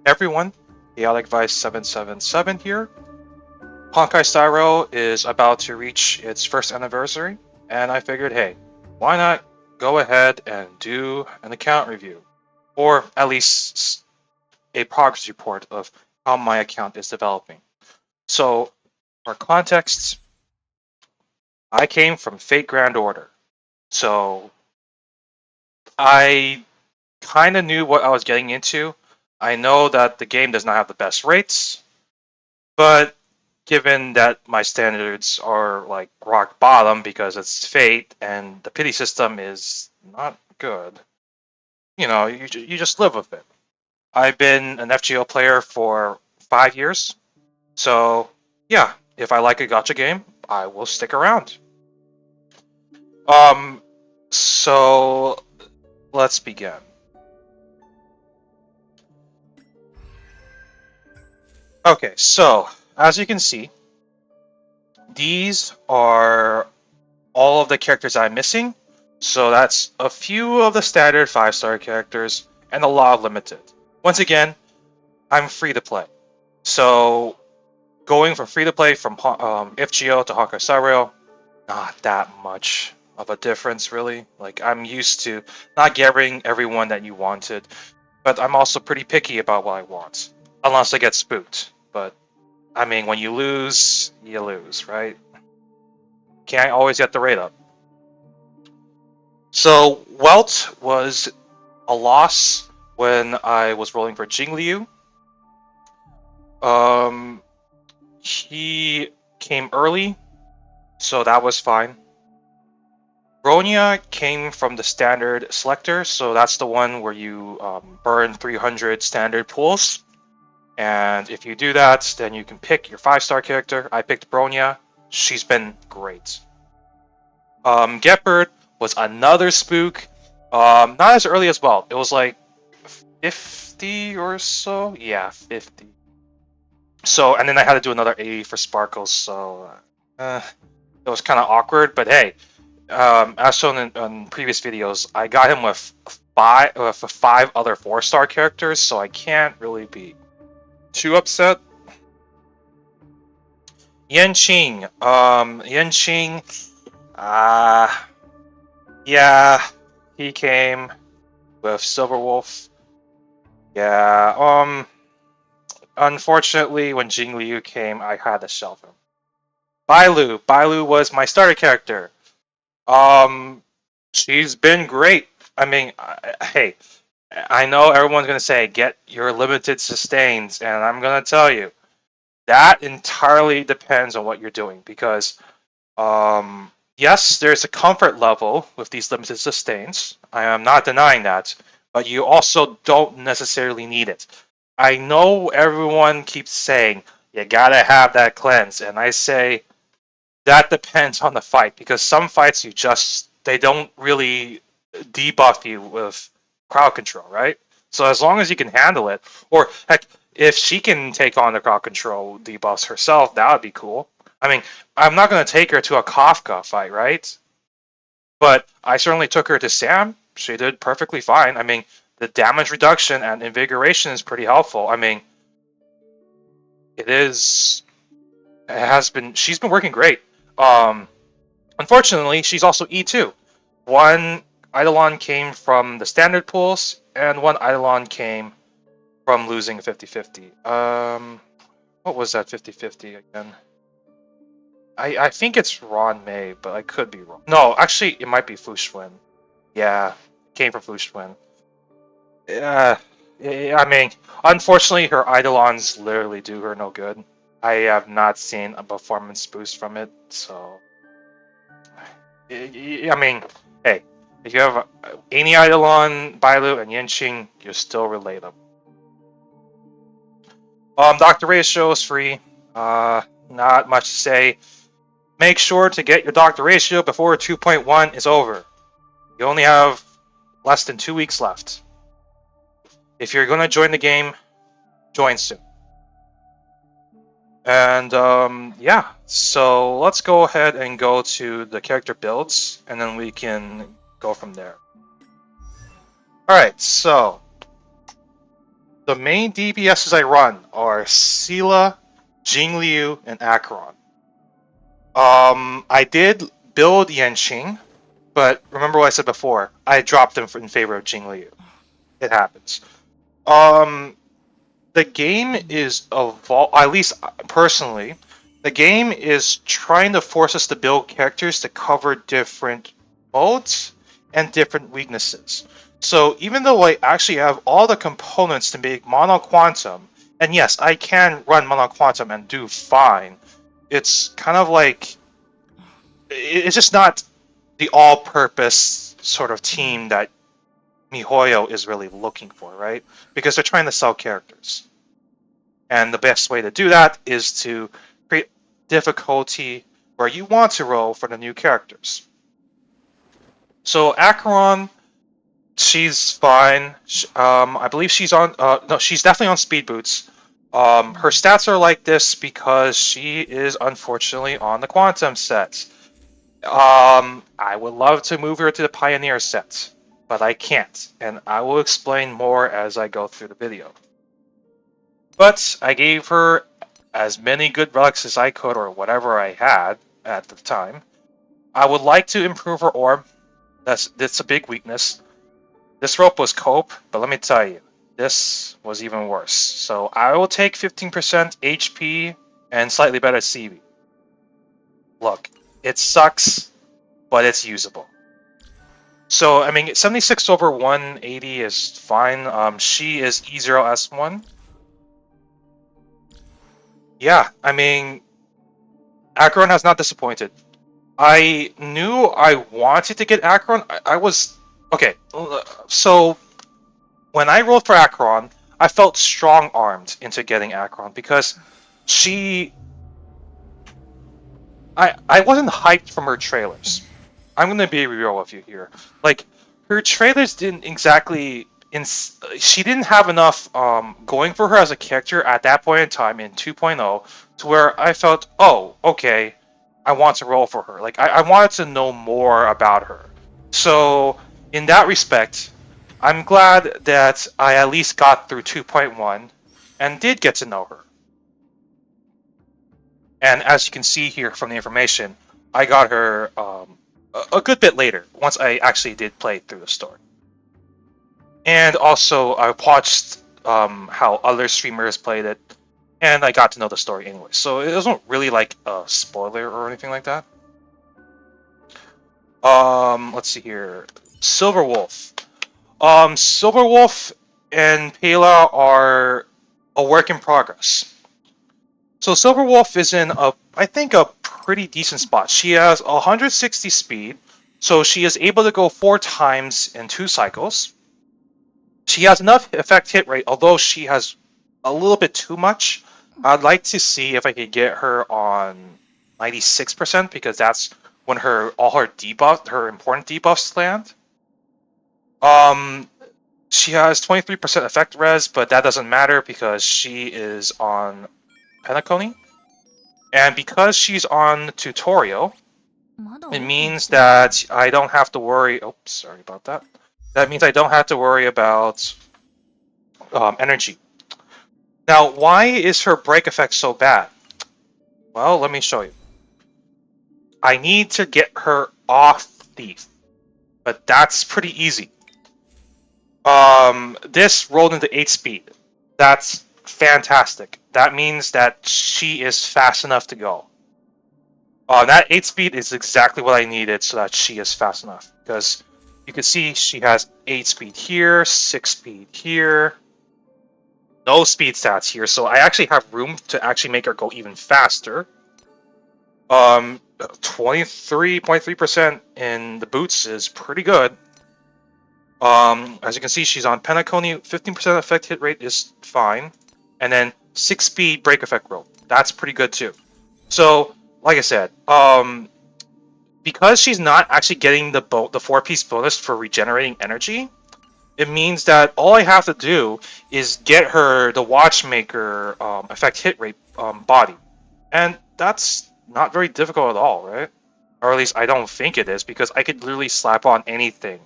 Everyone, Chaotic Vice 777 here. Honkai Star Rail is about to reach its first anniversary, and I figured, hey, why not go ahead and do an account review, or at least a progress report of how my account is developing. So, for context, I came from Fate Grand Order, so I kind of knew what I was getting into. I know that the game does not have the best rates, but given that my standards are like rock bottom because it's Fate and the pity system is not good, you just live with it. I've been an FGO player for 5 years, so yeah, if I like a gacha game, I will stick around. Um, so let's begin. Okay, so as you can see, these are all of the characters I'm missing. So that's a few of the standard 5-star characters and a lot of limited. Once again, I'm free to play. So going from free to play from FGO to Honkai Star Rail, not that much of a difference really. Like I'm used to not getting everyone that you wanted, but I'm also pretty picky about what I want, unless I get spooked. But I mean, when you lose, right? Can't always get the rate up. So Welt was a loss when I was rolling for Jingliu. He came early, so that was fine. Bronya came from the standard selector, so that's the one where you burn 300 standard pools. And if you do that, then you can pick your 5-star character. I picked Bronya. She's been great. Gepard was another spook. Not as early as well. It was like 50 or so. Yeah, 50. So, and then I had to do another 80 for Sparkles, so it was kind of awkward. But hey, as shown in previous videos, I got him with five other 4-star characters, so I can't really be too upset. Yanqing, yeah, he came with Silverwolf. Yeah, unfortunately, when Jingliu came, I had to shelve him. Bailu was my starter character. She's been great. I mean, hey, I know everyone's gonna say get your limited sustains, and I'm gonna tell you that entirely depends on what you're doing because, yes, there's a comfort level with these limited sustains. I am not denying that, but you also don't necessarily need it. I know everyone keeps saying you gotta have that cleanse, and I say that depends on the fight because some fights they don't really debuff you with crowd control, right? So as long as you can handle it, or heck, if she can take on the crowd control debuffs herself, that would be cool. I mean, I'm not going to take her to a Kafka fight, right? But I certainly took her to Sam. She did perfectly fine. I mean, the damage reduction and invigoration is pretty helpful. I mean, she's been working great. Unfortunately, she's also E2. One Eidolon came from the standard pools, and one Eidolon came from losing 50-50. What was that 50-50 again? I think it's Ruan Mei, but I could be wrong. No, actually, it might be Xuan. Yeah, came from Xuan. Yeah, I mean, unfortunately, her Eidolons literally do her no good. I have not seen a performance boost from it, so... I mean, hey, if you have any Eidolon, Bailu, and Yanqing, you're still relatable. Dr. Ratio is free. Not much to say. Make sure to get your Dr. Ratio before 2.1 is over. You only have less than 2 weeks left. If you're going to join the game, join soon. And yeah, so let's go ahead and go to the character builds, and then we can go from there. Alright, so The main DPSs I run are Seele, Jingliu, and Acheron. I did build Yanqing, but remember what I said before. I dropped him in favor of Jingliu. It happens. Um, the game is at least personally, the game is trying to force us to build characters to cover different modes and different weaknesses. So even though I actually have all the components to make Mono Quantum, and yes, I can run Mono Quantum and do fine, it's kind of like it's just not the all-purpose sort of team that MiHoYo is really looking for, right? Because they're trying to sell characters. And the best way to do that is to create difficulty where you want to roll for the new characters. So Acheron, she's fine. I believe she's on. No, she's definitely on speed boots. Her stats are like this because she is unfortunately on the Quantum set. I would love to move her to the Pioneer set, but I can't, and I will explain more as I go through the video. But I gave her as many good relics as I could, or whatever I had at the time. I would like to improve her orb. That's a big weakness. This rope was cope, but let me tell you, this was even worse. So I will take 15% HP and slightly better CV. Look, it sucks, but it's usable. So, I mean, 76 over 180 is fine. She is E0S1. Yeah, I mean, Acheron has not disappointed. I knew I wanted to get Acheron. I was... Okay, so when I rolled for Acheron, I felt strong-armed into getting Acheron because she... I wasn't hyped from her trailers. I'm gonna be real with you here. Like, her trailers didn't exactly... She didn't have enough going for her as a character at that point in time in 2.0 to where I felt, oh, okay, I want to roll for her. Like, I wanted to know more about her. So, in that respect, I'm glad that I at least got through 2.1 and did get to know her. And as you can see here from the information, I got her a good bit later, once I actually did play through the story. And also, I watched how other streamers played it, and I got to know the story anyway. So it wasn't really like a spoiler or anything like that. Let's see here. Silver Wolf. Silver Wolf and Pela are a work in progress. So Silver Wolf is in I think a pretty decent spot. She has 160 speed, so she is able to go 4 times in 2 cycles. She has enough effect hit rate, although she has a little bit too much. I'd like to see if I could get her on 96% because that's when all her debuffs, her important debuffs land. She has 23% effect res, but that doesn't matter because she is on Penacony. And because she's on tutorial, it means that I don't have to worry... Oops, sorry about that. That means I don't have to worry about energy. Now, why is her break effect so bad? Well, let me show you. I need to get her off Thief, but that's pretty easy. This rolled into 8 speed. That's fantastic. That means that she is fast enough to go. That 8 speed is exactly what I needed so that she is fast enough. Because you can see she has 8 speed here, 6 speed here. No speed stats here, so I actually have room to actually make her go even faster. 23.3% in the boots is pretty good. As you can see, she's on Penacony. 15% effect hit rate is fine. And then 6 speed break effect roll. That's pretty good too. So, like I said, because she's not actually getting the 4-piece bonus for regenerating energy, it means that all I have to do is get her the Watchmaker effect hit rate body. And that's not very difficult at all, right? Or at least I don't think it is, because I could literally slap on anything.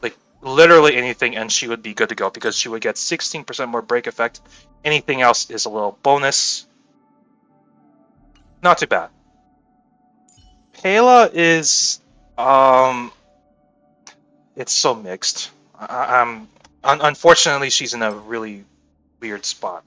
Like, literally anything and she would be good to go because she would get 16% more break effect. Anything else is a little bonus. Not too bad. Pela is it's so mixed. Unfortunately, she's in a really weird spot.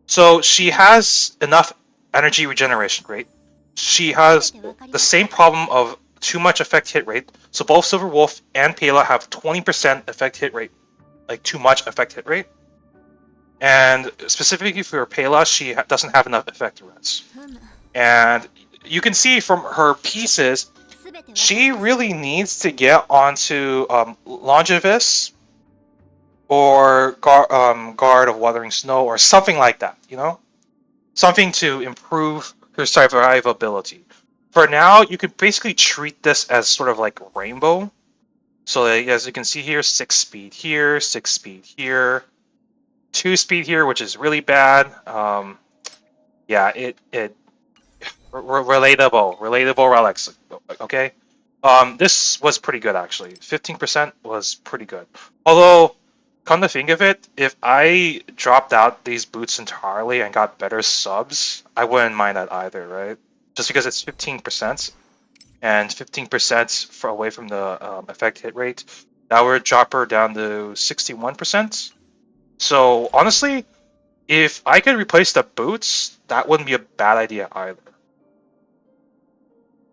So she has enough energy regeneration rate. She has the same problem of too much effect hit rate. So both Silver Wolf and Pela have 20% effect hit rate, like too much effect hit rate. And specifically for Pela, she doesn't have enough effect res. And you can see from her pieces, she really needs to get onto Longevous or Guard of Wuthering Snow or something like that, you know? Something to improve her survivability. For now, you can basically treat this as sort of like Rainbow. So as you can see here, 6 speed here, 6 speed here, 2 speed here, which is really bad. Yeah, relatable relics. Okay, this was pretty good actually. 15% was pretty good. Although, come to think of it, if I dropped out these boots entirely and got better subs, I wouldn't mind that either, right? Just because it's 15% and 15% for away from the effect hit rate, that would drop her down to 61%. So honestly, if I could replace the boots, that wouldn't be a bad idea either.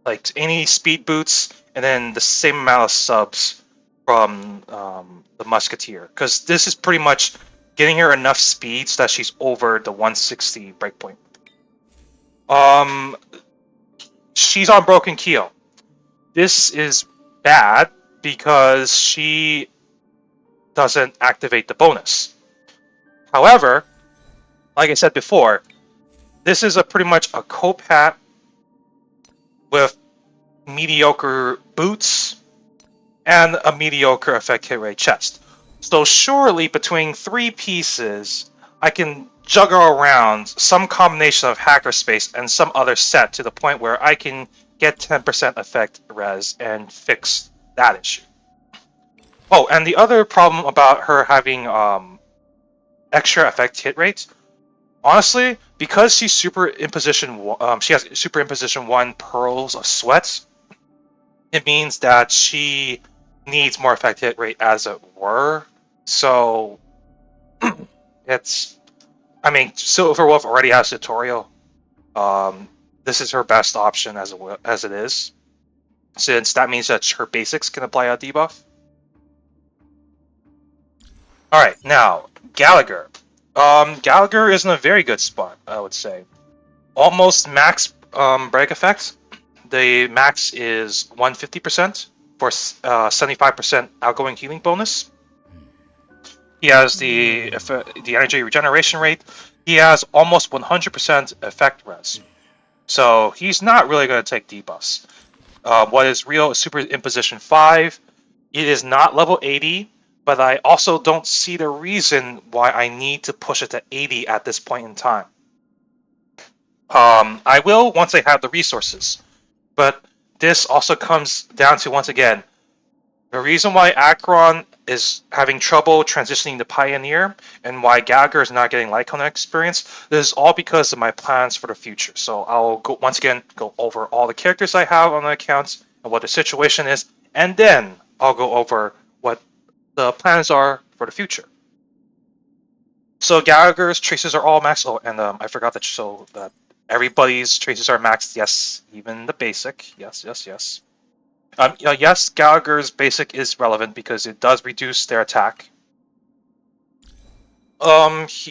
Like any speed boots, and then the same amount of subs from the Musketeer, because this is pretty much getting her enough speed so that she's over the 160 breakpoint. She's on Broken Keel. This is bad because she doesn't activate the bonus. However, like I said before, this is pretty much a cope hat with mediocre boots and a mediocre effect hit rate chest. So surely between 3 pieces, I can juggle around some combination of hacker space and some other set to the point where I can get 10% effect res and fix that issue. Oh, and the other problem about her having extra effect hit rates, honestly, because she's super imposition, she has super imposition 1 pearls of sweat. It means that she needs more effect hit rate, as it were. So it's, I mean, Silver Wolf already has tutorial. This is her best option as it is, since that means that her basics can apply a debuff. All right, now Gallagher. Gallagher is in a very good spot, I would say. Almost max break effect. The max is 150% for 75% outgoing healing bonus. He has the energy regeneration rate. He has almost 100% effect res. So he's not really going to take debuffs. What is real is Super Imposition 5. It is not level 80, but I also don't see the reason why I need to push it to 80 at this point in time. I will once I have the resources. But this also comes down to, once again, the reason why Acheron is having trouble transitioning to Pioneer and why Gallagher is not getting Lycona experience, this is all because of my plans for the future. So I'll go once again go over all the characters I have on the accounts and what the situation is, and then I'll go over what the plans are for the future. So Gallagher's traces are all maxed. Oh, and I forgot to show that everybody's traces are maxed. Yes, even the basic. Yes, yes, yes. Yes, Gallagher's basic is relevant because it does reduce their attack. As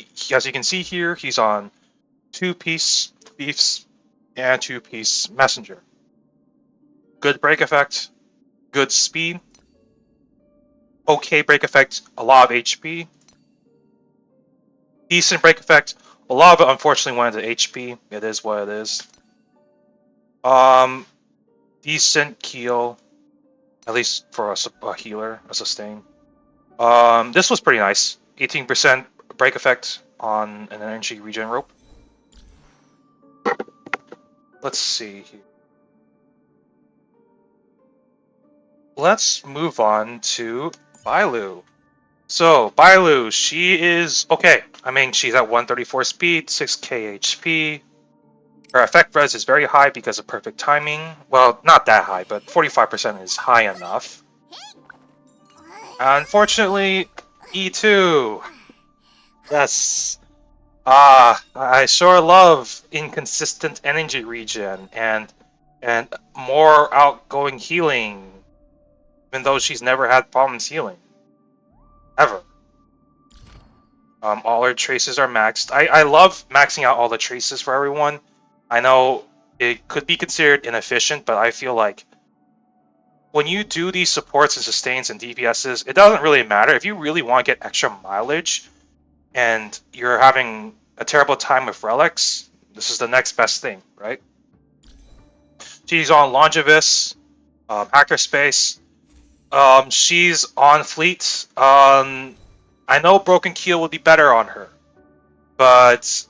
you can see here, he's on 2-piece Thieves and 2-piece Messenger. Good break effect, good speed, okay break effect, a lot of HP. Decent break effect, a lot of it unfortunately went into HP. It is what it is. Decent keel, at least for a healer, a sustain. This was pretty nice. 18% break effect on an energy regen rope. Let's see here. Let's move on to Bailu. So, Bailu, she is okay. I mean, she's at 134 speed, 6k HP. Her effect res is very high because of perfect timing. Well, not that high, but 45% is high enough. Unfortunately, E2. Yes. I sure love inconsistent energy regen and more outgoing healing, even though she's never had problems healing. Ever. All her traces are maxed. I love maxing out all the traces for everyone. I know it could be considered inefficient, but I feel like when you do these supports and sustains and DPSs, it doesn't really matter. If you really want to get extra mileage and you're having a terrible time with relics, this is the next best thing, right? She's on Longevous, Hacker Space. She's on Fleet. I know Broken Keel would be better on her, but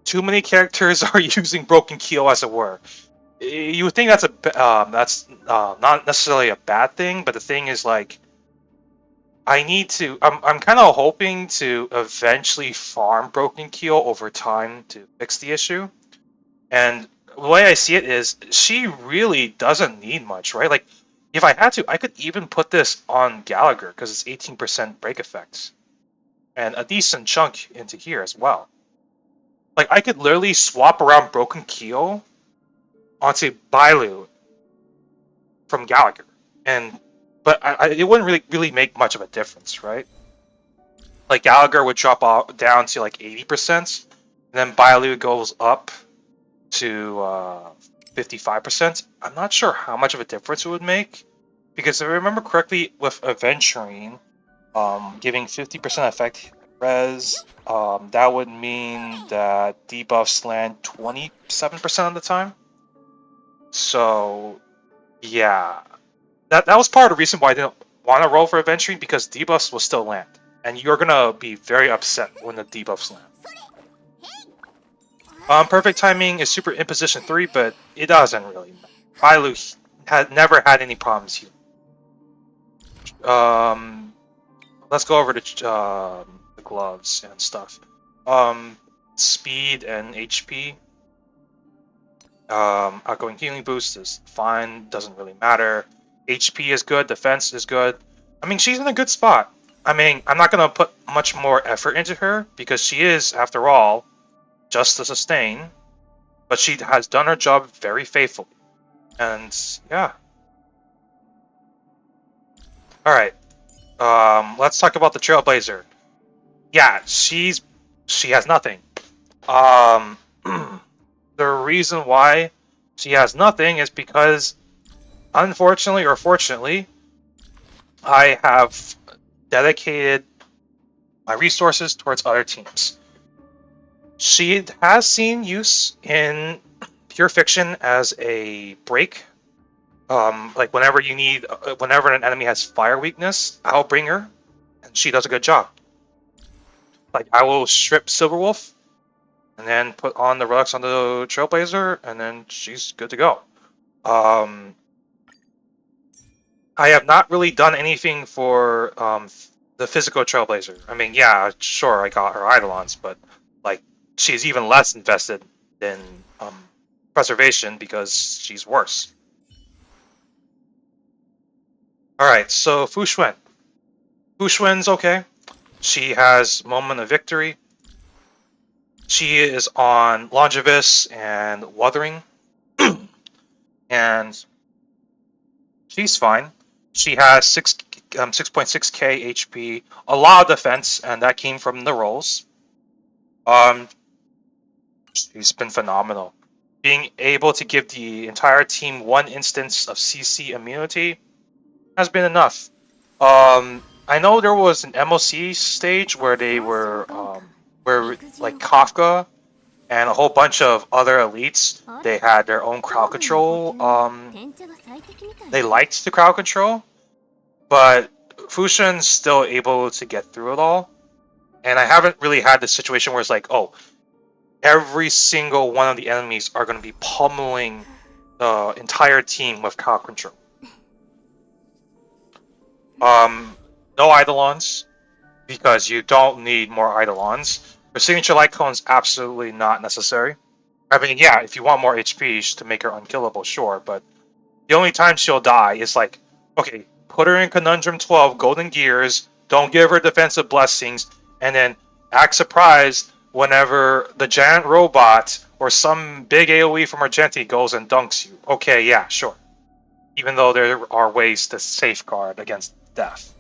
too many characters are using Broken Keel, as it were. You would think that's not necessarily a bad thing, but the thing is, like, I'm kind of hoping to eventually farm Broken Keel over time to fix the issue. And the way I see it is, she really doesn't need much, right? Like, if I had to, I could even put this on Gallagher because it's 18% break effects and a decent chunk into here as well. Like, I could literally swap around Broken Keel onto Bailu from Gallagher, but it wouldn't really make much of a difference, right? Like, Gallagher would drop down to like 80%, and then Bailu goes up to 55%. I'm not sure how much of a difference it would make, because if I remember correctly, with Aventurine giving 50% effect res, that would mean that debuffs land 27% of the time. So, yeah, that was part of the reason why I didn't want to roll for Aventurine, because debuffs will still land, and you're gonna be very upset when the debuffs land. Perfect timing is super in position 3, but it doesn't really matter. Bailu had never had any problems here. Let's go over to the gloves and stuff. Speed and HP. Outgoing healing boost is fine, doesn't really matter. HP is good, defense is good. I mean, she's in a good spot. I mean, I'm not gonna put much more effort into her because she is, after all, just a sustain. But she has done her job very faithfully. And yeah. Alright. Let's talk about the Trailblazer. Yeah, she has nothing. The reason why she has nothing is because, unfortunately or fortunately, I have dedicated my resources towards other teams. She has seen use in Pure Fiction as a break. Like whenever an enemy has fire weakness, I'll bring her, and she does a good job. Like, I will strip Silverwolf, and then put on the relics on the Trailblazer, and then she's good to go. I have not really done anything for the physical Trailblazer. I mean, yeah, sure, I got her Eidolons, but like, she's even less invested than Preservation because she's worse. Alright, so Xuan. Xuan's okay. She has Moment of Victory. She is on Longevous and Wuthering. And she's fine. She has 6.6k HP, a lot of defense, and that came from the rolls. She's been phenomenal. Being able to give the entire team one instance of CC immunity has been enough. I know there was an MOC stage where they were, where like Kafka and a whole bunch of other elites, they had their own crowd control. They liked the crowd control, but Fusion's still able to get through it all. And I haven't really had this situation where it's like, oh, every single one of the enemies are going to be pummeling the entire team with crowd control. No Eidolons, because you don't need more Eidolons. Her signature light cone is absolutely not necessary. I mean, yeah, if you want more HP to make her unkillable, sure, but the only time she'll die is like, okay, put her in Conundrum 12, Golden Gears, don't give her defensive blessings, and then act surprised whenever the giant robot or some big AoE from Argenti goes and dunks you. Okay, yeah, sure. Even though there are ways to safeguard against death.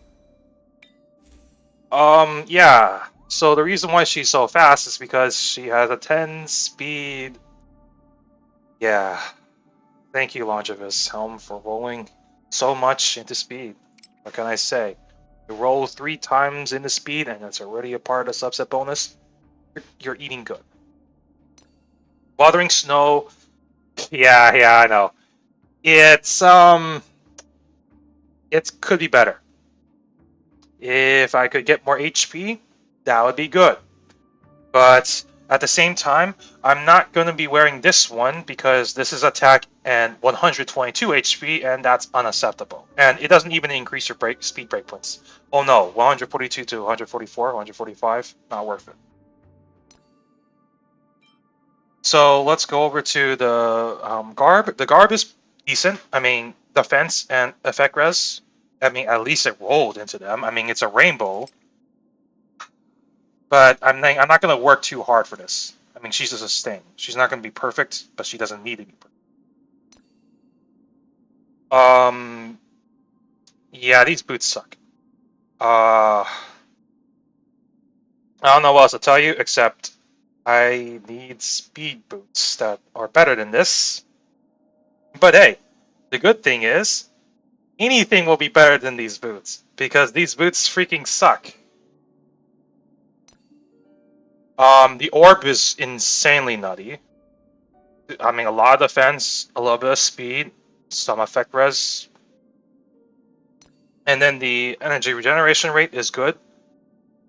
Yeah. So the reason why she's so fast is because she has a 10 speed. Yeah. Thank you, Longevous Helm, for rolling so much into speed. What can I say? You roll 3 times into speed, and it's already a part of the subset bonus. You're eating good. Wuthering Snow. Yeah, I know. It could be better. If I could get more HP, that would be good. But at the same time, I'm not going to be wearing this one because this is attack and 122 HP, and that's unacceptable. And it doesn't even increase your speed break points. Oh no, 142 to 144, 145, not worth it. So let's go over to the garb. The garb is decent. I mean, defense and effect res. I mean, at least it rolled into them. I mean, it's a rainbow. But I'm not going to work too hard for this. I mean, she's a sustain. She's not going to be perfect, but she doesn't need to be perfect. Yeah, these boots suck. I don't know what else to tell you, except I need speed boots that are better than this. But hey, the good thing is, anything will be better than these boots, because these boots freaking suck. The orb is insanely nutty. I mean, a lot of defense, a little bit of speed, some effect res, and then the energy regeneration rate is good.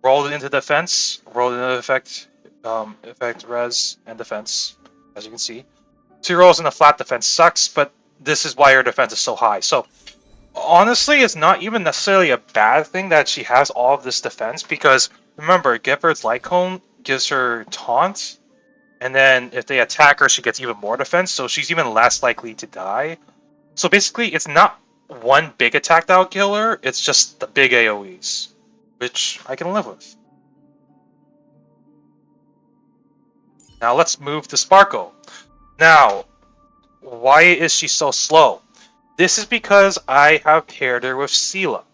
Rolled into defense, rolled into effect res, and defense, as you can see. 2 rolls in a flat defense sucks, but this is why her defense is so high. So, honestly, it's not even necessarily a bad thing that she has all of this defense, because remember, Gepard's Light Cone gives her taunt, and then if they attack her, she gets even more defense, so she's even less likely to die. So basically, it's not one big attack that'll kill her, it's just the big AoEs, which I can live with. Now let's move to Sparkle. Now, why is she so slow? This is because I have paired her with Seele.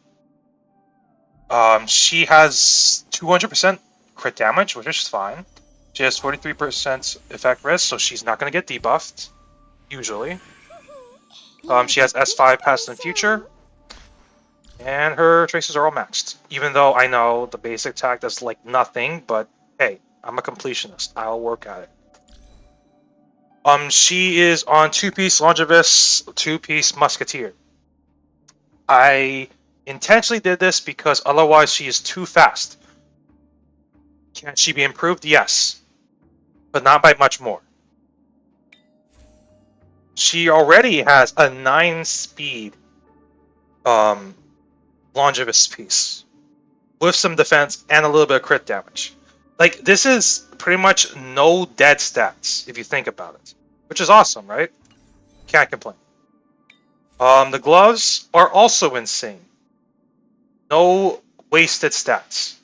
She has 200% crit damage, which is fine. She has 43% effect risk, so she's not going to get debuffed, usually. She has S5 past and future, and her traces are all maxed. Even though I know the basic attack does like nothing, but hey, I'm a completionist. I'll work at it. She is on 2-piece Longevous, 2-piece Musketeer. I intentionally did this because otherwise she is too fast. Can she be improved? Yes, but not by much more. She already has a 9-speed Longevous piece with some defense and a little bit of crit damage. Like, this is pretty much no dead stats if you think about it, which is awesome, right? Can't complain. The gloves are also insane. No wasted stats.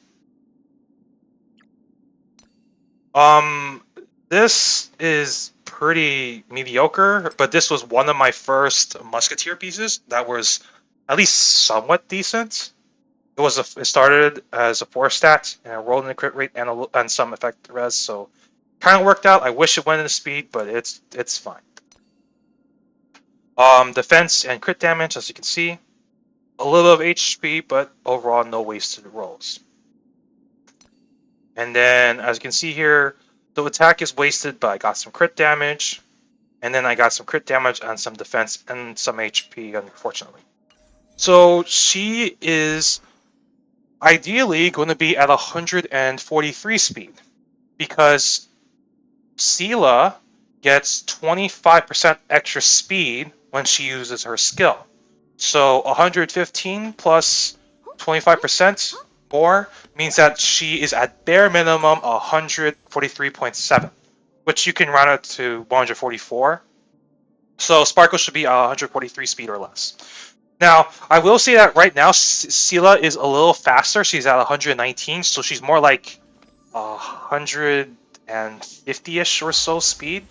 This is pretty mediocre, but this was one of my first Musketeer pieces that was at least somewhat decent. It started as a 4-stat and I rolled in a crit rate and some effect res, so kind of worked out. I wish it went into speed, but it's fine. Defense and crit damage, as you can see, a little of HP, but overall no wasted rolls. And then, as you can see here, the attack is wasted, but I got some crit damage, and then I got some crit damage and some defense and some HP, unfortunately. So she is ideally going to be at 143 speed, because Seele gets 25% extra speed when she uses her skill. So 115 plus 25% more means that she is at bare minimum 143.7, which you can round it to 144. So Sparkle should be 143 speed or less. Now, I will say that right now, Seele is a little faster. She's at 119, so she's more like 150-ish or so speed.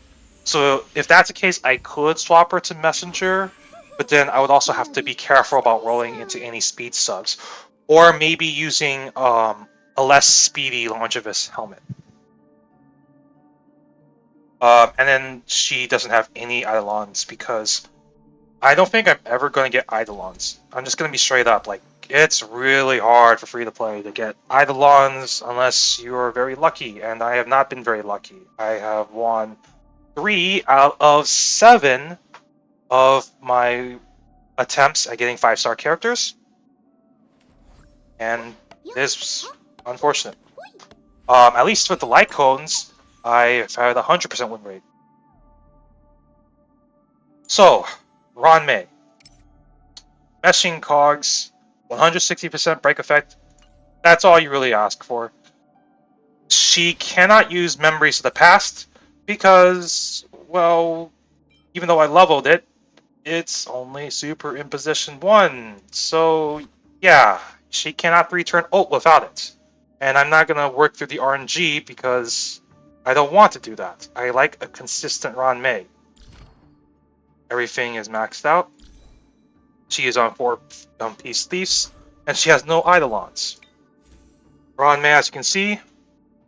So if that's the case, I could swap her to Messenger, but then I would also have to be careful about rolling into any speed subs. Or maybe using a less speedy Longevous helmet. And then she doesn't have any Eidolons because I don't think I'm ever going to get Eidolons. I'm just going to be straight up. Like, it's really hard for free-to-play to get Eidolons unless you're very lucky, and I have not been very lucky. I have won 3 out of 7 of my attempts at getting 5-star characters, and it is unfortunate. At least with the light cones, I've had a 100% win rate. So, Ruan Mei. Meshing cogs, 160% break effect. That's all you really ask for. She cannot use Memories of the Past because, well, even though I leveled it, it's only Super Imposition 1. So, yeah, she cannot return ult without it. And I'm not going to work through the RNG because I don't want to do that. I like a consistent Ruan Mei. Everything is maxed out. She is on 4-piece Thieves, and she has no Eidolons. Ruan Mei, as you can see,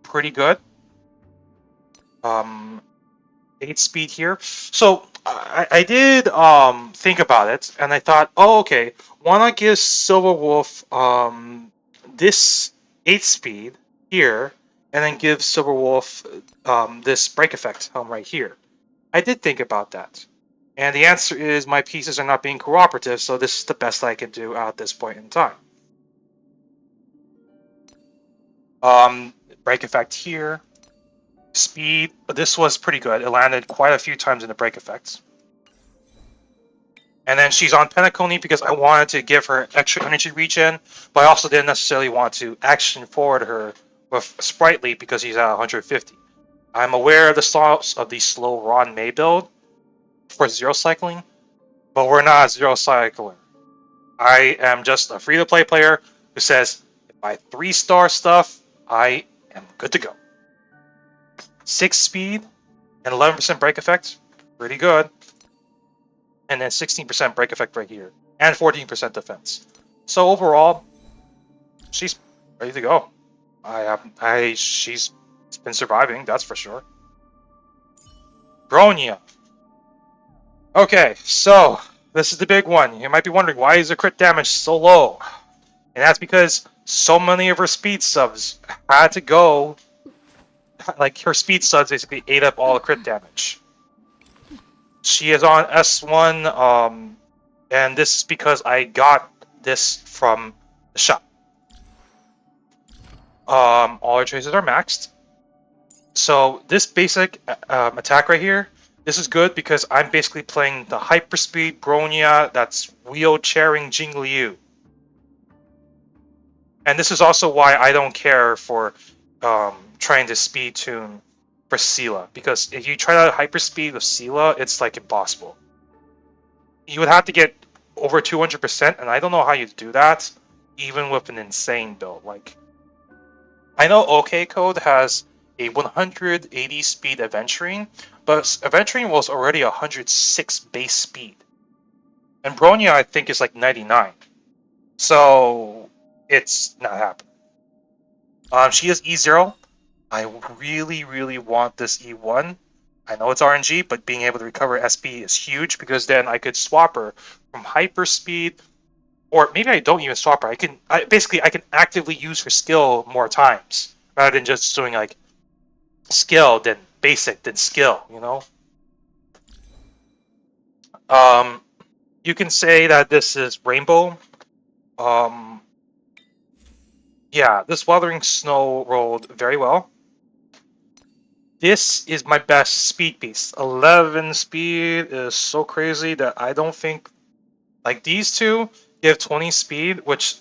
pretty good. 8 speed here. So I did think about it, and I thought, oh, okay, why not give Silver Wolf this 8 speed here, and then give Silver Wolf this break effect helm right here. I did think about that. And the answer is my pieces are not being cooperative, so this is the best I can do at this point in time. Break effect here. Speed, this was pretty good. It landed quite a few times in the break effects. And then she's on Pentaconi because I wanted to give her extra energy regen, but I also didn't necessarily want to action forward her with Sprightly because he's at 150. I'm aware of the slow Ruan Mei build for zero cycling, but we're not a zero cycler. I am just a free-to-play player who says, if I 3-star stuff, I am good to go. 6 speed and 11% break effect, pretty good. And then 16% break effect right here, and 14% defense. So overall, she's ready to go. She's been surviving, that's for sure. Bronya. Okay, so this is the big one. You might be wondering, why is the crit damage so low? And that's because so many of her speed subs had to go, like her speed subs basically ate up all the crit damage. She is on S1, and this is because I got this from the shop. All her traces are maxed. So this basic attack right here, this is good because I'm basically playing the hyperspeed Bronya that's wheelchairing Jingliu. And this is also why I don't care for trying to speed tune for Seele, because if you try to hyperspeed with Seele, it's like impossible. You would have to get over 200%, and I don't know how you do that, even with an insane build. Like, I know OK Code has a 180 speed Adventuring, but Adventuring was already 106 base speed. And Bronya, I think, is like 99. So, it's not happening. She is E0. I really, really want this E1. I know it's RNG, but being able to recover SP is huge because then I could swap her from hyperspeed, or maybe I don't even swap her. I can actively use her skill more times rather than just doing like skill then basic then skill. You know. You can say that this is Rainbow. Yeah, this Weathering Snow rolled very well. This is my best speed piece. 11 speed is so crazy that I don't think Like these two give 20 speed, which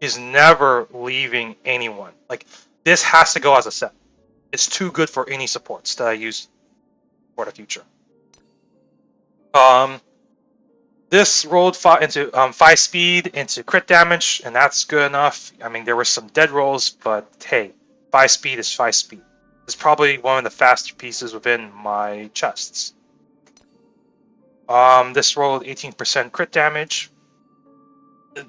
is never leaving anyone. Like this has to go as a set. It's too good for any supports that I use for the future. This rolled into 5 speed into crit damage, and that's good enough. I mean, there were some dead rolls, but hey, 5 speed is 5 speed. It's probably one of the faster pieces within my chests. This rolled 18% crit damage.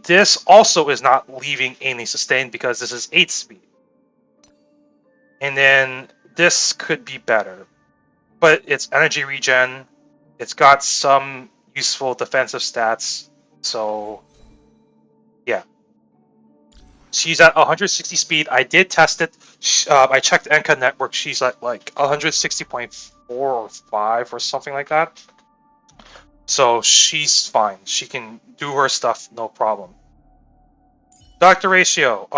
This also is not leaving any sustain because this is 8 speed. And then this could be better, but it's energy regen. It's got some useful defensive stats, so yeah. She's at 160 speed. I did test it. I checked Enka Network. She's at like 160.4 or 5 or something like that. So she's fine. She can do her stuff, no problem. Dr. Ratio.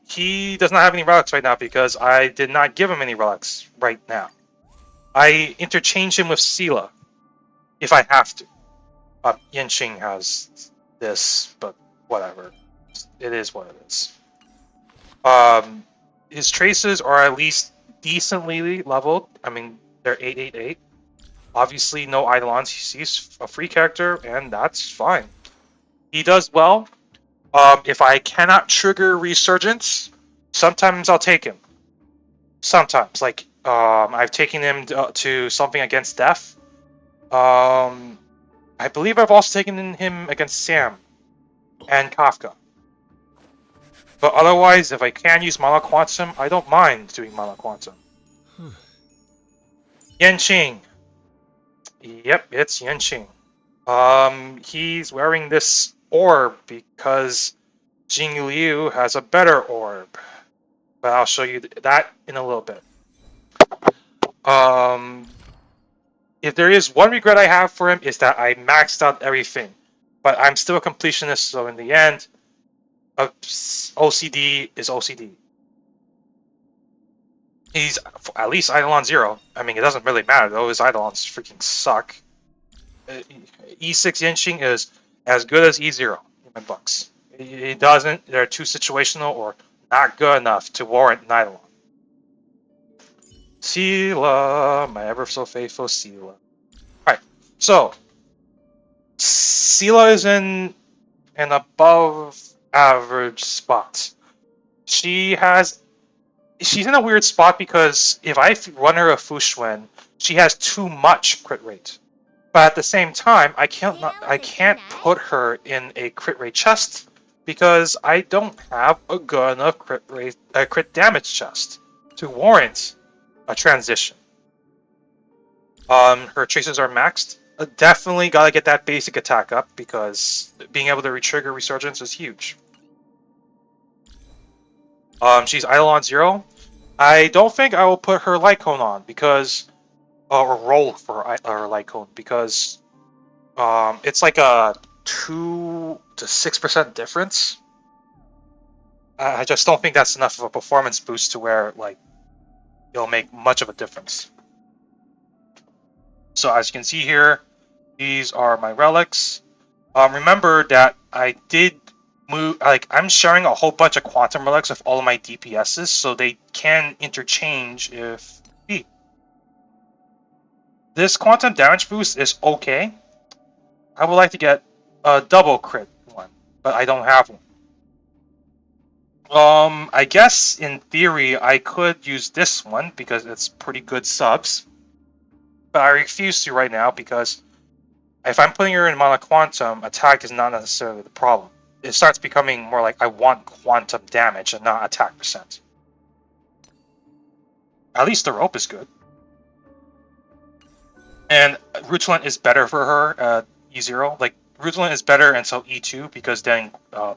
He does not have any relics right now because I did not give him any relics right now. I interchange him with Seele if I have to. Yanqing has this, but whatever. It is what it is. His traces are at least decently leveled. I mean, they're 888. Obviously, no Eidolons. He's a free character, and that's fine. He does well. If I cannot trigger Resurgence, sometimes I'll take him. Sometimes, like I've taken him to something against Death. I believe I've also taken him against Sam and Kafka. But otherwise, if I can use Mana Quantum, I don't mind doing Mana Quantum. Yanqing. Yep, it's Yanqing. He's wearing this orb because Jingliu has a better orb. But I'll show you that in a little bit. If there is one regret I have for him, is that I maxed out everything. But I'm still a completionist, so in the end, OCD is OCD. He's at least Eidolon 0. I mean, it doesn't really matter, though. His Eidolons freaking suck. E6 Yanqing is as good as E0 in my books. It doesn't. They're too situational or not good enough to warrant an Eidolon. Seele, my ever so faithful Seele. Alright, so Seele is in an above average spot. She's in a weird spot because if I run her a Xuan, she has too much crit rate. But at the same time, I can't put her in a crit rate chest because I don't have a good enough crit damage chest to warrant a transition. Her traces are maxed. Definitely gotta get that basic attack up because being able to retrigger Resurgence is huge. She's Eidolon 0. I don't think I will put her Light Cone on because, or roll for her Light Cone because, it's like a 2 to 6% difference. I just don't think that's enough of a performance boost to where like it'll make much of a difference. So as you can see here, these are my relics. Remember that I did move, like I'm sharing a whole bunch of quantum relics with all of my DPSs, so they can interchange if need. This quantum damage boost is okay. I would like to get a double crit one, but I don't have one. I guess in theory I could use this one because it's pretty good subs, but I refuse to right now because if I'm putting her in Mana Quantum, attack is not necessarily the problem. It starts becoming more like I want quantum damage and not attack percent. At least the rope is good. And Ruan is better for her at E0. Like, Ruan is better until E2 because then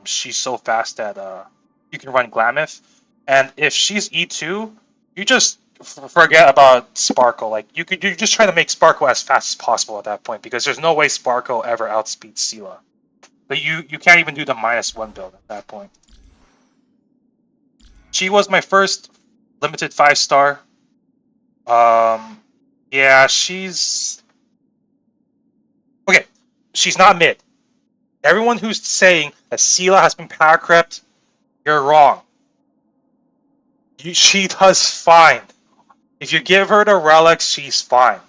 she's so fast that you can run Glamith. And if she's E2, you just forget about Sparkle. Like, you just try to make Sparkle as fast as possible at that point because there's no way Sparkle ever outspeeds Seele. But you can't even do the -1 build at that point. She was my first limited 5-star. Yeah, she's... Okay, she's not mid. Everyone who's saying that Seele has been power crept, you're wrong. She does fine. If you give her the relics, she's fine.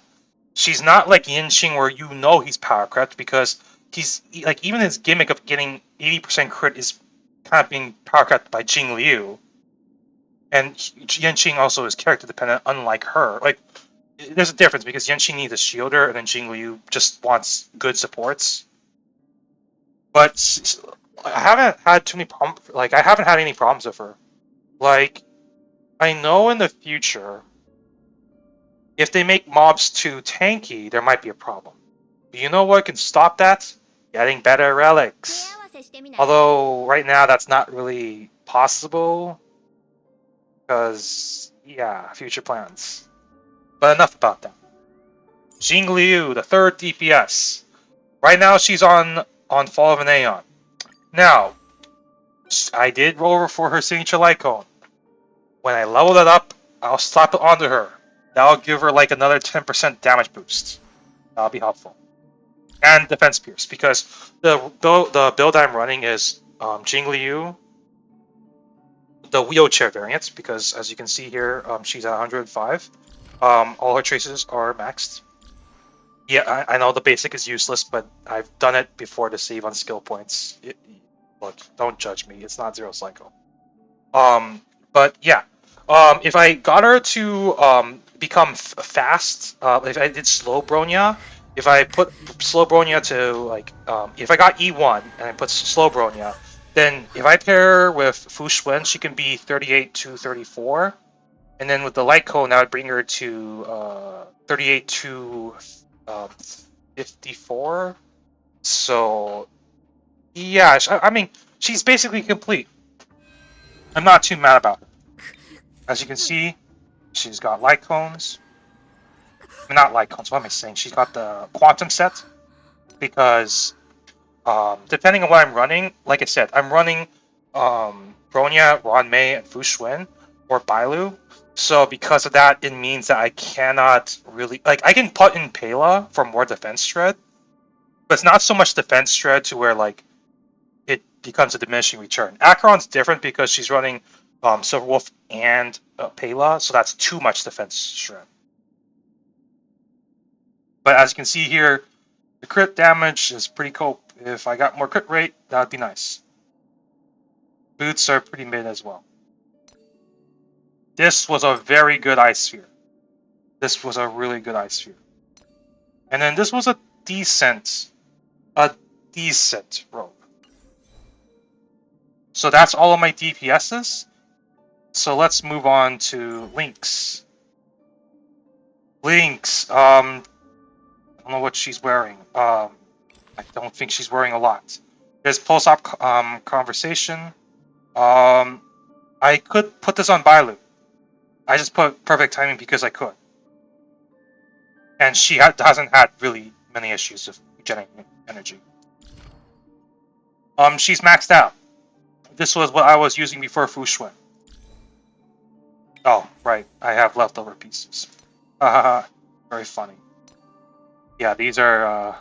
She's not like Yanqing where you know he's power crept because he's like even his gimmick of getting 80% crit is kind of being power crept by Jingliu. And Yanqing also is character dependent, unlike her. Like, there's a difference because Yanqing needs a shielder, and then Jingliu just wants good supports. But I haven't had too many problems. Like, I haven't had any problems with her. Like, I know in the future, if they make mobs too tanky, there might be a problem. But you know what can stop that? Getting better relics. Although right now that's not really possible because yeah, future plans. But enough about that. Jingliu, the third DPS. Right now she's on Fall of an Aeon. Now, I did roll over for her signature light cone. When I level it up, I'll slap it onto her. That'll give her like another 10% damage boost. That'll be helpful. And defense pierce, because the build I'm running is Jingliu, the wheelchair variant, because as you can see here, she's at 105. All her traces are maxed. Yeah, I know the basic is useless, but I've done it before to save on skill points. Look, don't judge me. It's not Zero Cycle. But yeah, if I got her to become fast, if I did slow Bronya, if I put slow Bronya to like, if I got E1 and I put slow Bronya, then if I pair her with Xuan, she can be 38 to 34, and then with the light cone, that would bring her to 38 to 54. So yeah, I mean, she's basically complete. I'm not too mad about her. As you can see, she's got light cones. Not light cones, what am I saying? She's got the quantum set because depending on what I'm running, like I said, I'm running Bronya, Ruan Mei, and Xuan or Bailu. So because of that, it means that I cannot really like I can put in Pela for more defense shred, but it's not so much defense shred to where like it becomes a diminishing return. Acheron's different because she's running Silver Wolf and Pela, so that's too much defense shred. But as you can see here, the crit damage is pretty cool. If I got more crit rate, that would be nice. Boots are pretty mid as well. This was a very good Ice Sphere. This was a really good Ice Sphere. And then this was a decent robe. So that's all of my DPSs. So let's move on to Lynx. Lynx, I don't know what she's wearing. I don't think she's wearing a lot. There's post-op conversation. I could put this on Bailu. I just put perfect timing because I could. And she hasn't had really many issues of generating energy. She's maxed out. This was what I was using before Xuan. Oh, right. I have leftover pieces. Very funny. Yeah, these are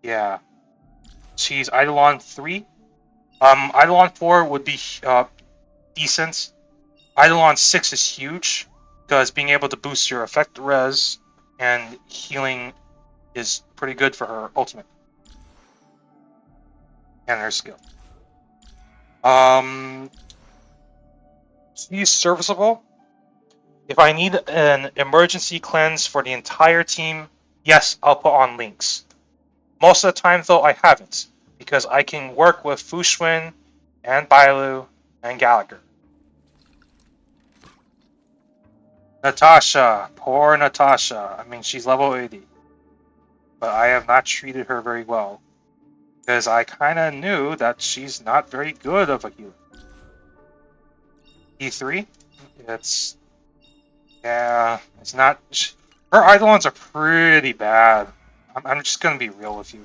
yeah. She's Eidolon 3. Eidolon 4 would be decent. Eidolon 6 is huge because being able to boost your effect res and healing is pretty good for her ultimate and her skill. She's serviceable. If I need an emergency cleanse for the entire team, yes, I'll put on Lynx. Most of the time, though, I haven't, because I can work with Xuan and Bailu and Gallagher. Natasha, poor Natasha. I mean, she's level 80. But I have not treated her very well, because I kind of knew that she's not very good of a healer. E3? Yeah, it's not... Her Eidolons are pretty bad. I'm just gonna be real with you.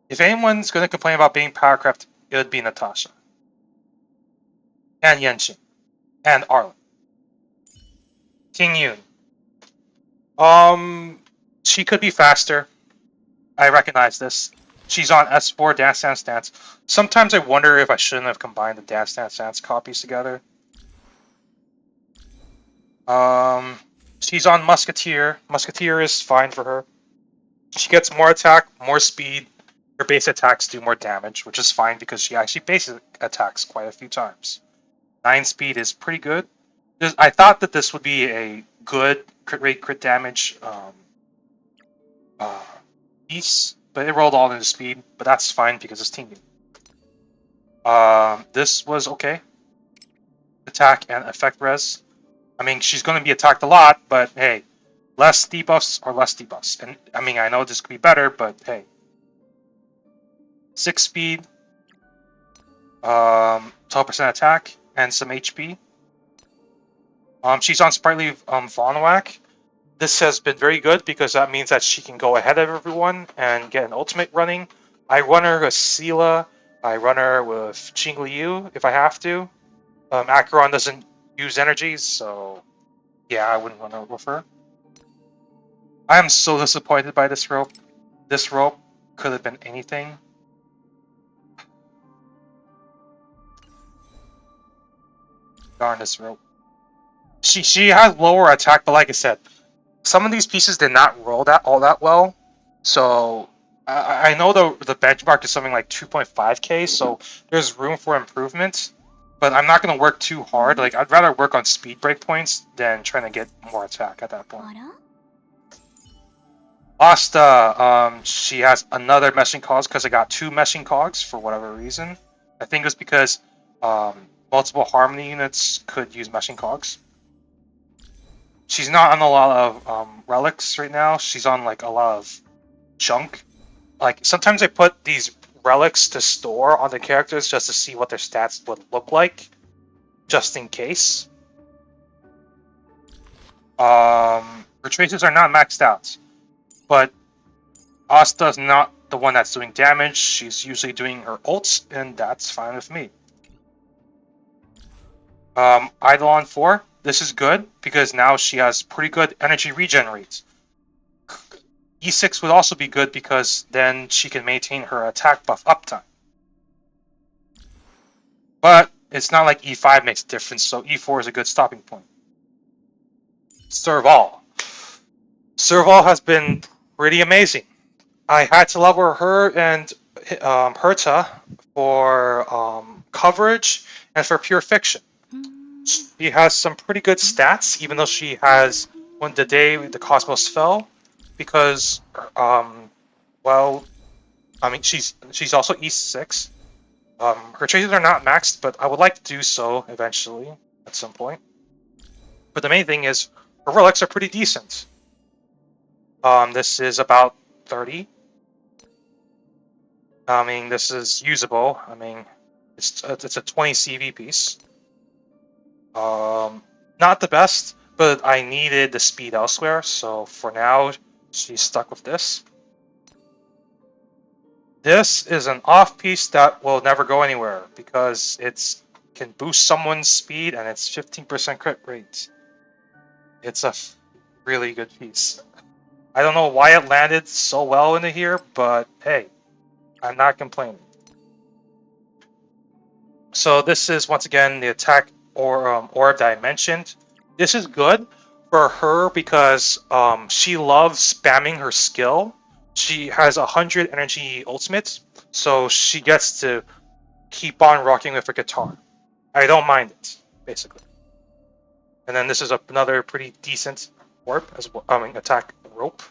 If anyone's gonna complain about being power crept, it would be Natasha. And Yanqing. And Arlan. Tingyun. She could be faster. I recognize this. She's on S4 Dance Dance Dance. Sometimes I wonder if I shouldn't have combined the Dance Dance Dance copies together. She's on Musketeer. Musketeer is fine for her. She gets more attack, more speed. Her base attacks do more damage, which is fine because she actually base attacks quite a few times. 9 speed is pretty good. I thought that this would be a good crit rate, crit damage piece, but it rolled all into speed, but that's fine because it's teaming. This was okay. Attack and effect res. I mean, she's going to be attacked a lot, but hey, less debuffs or less debuffs. And I mean, I know this could be better, but hey. 6 speed, 12% attack, and some HP. She's on Sprightly Vonwhack. This has been very good because that means that she can go ahead of everyone and get an ultimate running. I run her with Seele. I run her with Jingliu if I have to. Acheron doesn't use energies, so yeah, I wouldn't run her with her. I am so disappointed by this rope. This rope could have been anything. Darn this rope. She has lower attack, but like I said, some of these pieces did not roll all that well. So I know the benchmark is something like 2.5k, so there's room for improvement. But I'm not going to work too hard. Like, I'd rather work on speed break points than trying to get more attack at that point. Asta, she has another meshing cogs because I got 2 meshing cogs for whatever reason. I think it was because multiple harmony units could use meshing cogs. She's not on a lot of relics right now. She's on like a lot of junk. Like sometimes I put these relics to store on the characters just to see what their stats would look like, just in case. Her traces are not maxed out, but Asta's not the one that's doing damage. She's usually doing her ults, and that's fine with me. Eidolon 4. This is good because now she has pretty good energy regen rates. E6 would also be good because then she can maintain her attack buff uptime. But it's not like E5 makes a difference, so E4 is a good stopping point. Serval. Serval has been pretty amazing. I had to level her and Herta for coverage and for pure fiction. She has some pretty good stats, even though she has when the day the cosmos fell, because well, I mean she's also E6. Her traces are not maxed, but I would like to do so eventually at some point. But the main thing is her relics are pretty decent. This is about 30. I mean, this is usable. I mean, it's a 20 CV piece. Not the best, but I needed the speed elsewhere, so for now, she's stuck with this. This is an off piece that will never go anywhere because it can boost someone's speed and it's 15% crit rate. It's a really good piece. I don't know why it landed so well into here, but hey, I'm not complaining. So this is once again the attack orb that I mentioned. This is good for her because she loves spamming her skill. She has 100 energy ultimate, so she gets to keep on rocking with her guitar. I don't mind it, basically. And then this is another pretty decent orb as well. I mean, attack rope.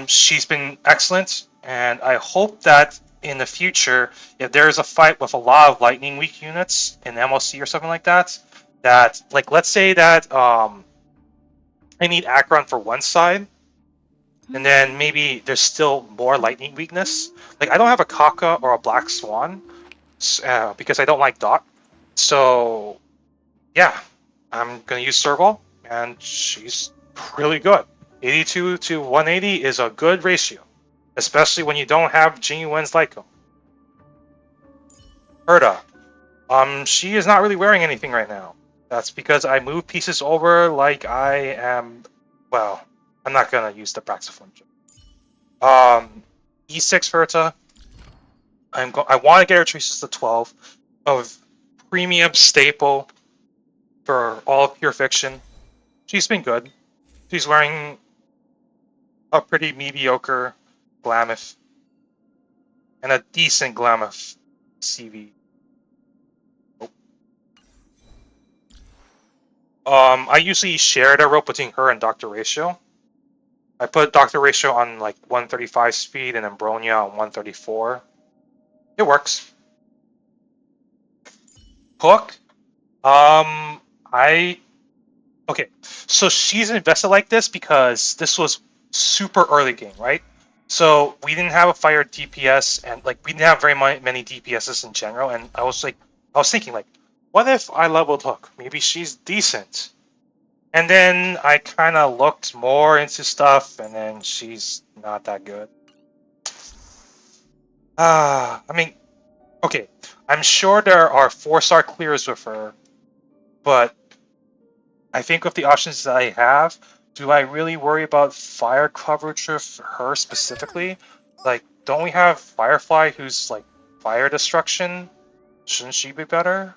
She's been excellent, and I hope that in the future, if there is a fight with a lot of lightning weak units in MLC or something like that, like let's say that I need Acheron for one side, and then maybe there's still more lightning weakness. Like I don't have a Kaka or a Black Swan because I don't like Dot. So yeah, I'm gonna use Serval, and she's really good. 82 to 180 is a good ratio, especially when you don't have Jingyuen's Lyco. Herta. She is not really wearing anything right now. That's because I move pieces over like I am. Well, I'm not gonna use the Braxophone joke. E6 Herta. I want to get her traces to 12 of premium staple for all of Pure Fiction. She's been good. She's wearing a pretty mediocre Glamif and a decent Glamif CV. I usually share the rope between her and Dr. Ratio. I put Dr. Ratio on like 135 speed and then Bronya on 134. It works. Hook. Okay. So she's invested like this because this was super early game, right? So we didn't have a fire DPS and like we didn't have very many DPSs in general. And I was thinking like, what if I leveled Hook? Maybe she's decent. And then I kind of looked more into stuff, and then she's not that good. I mean, okay, I'm sure there are 4-star clears with her, but I think with the options that I have, do I really worry about fire coverage with her specifically? Like, don't we have Firefly who's like fire destruction? Shouldn't she be better?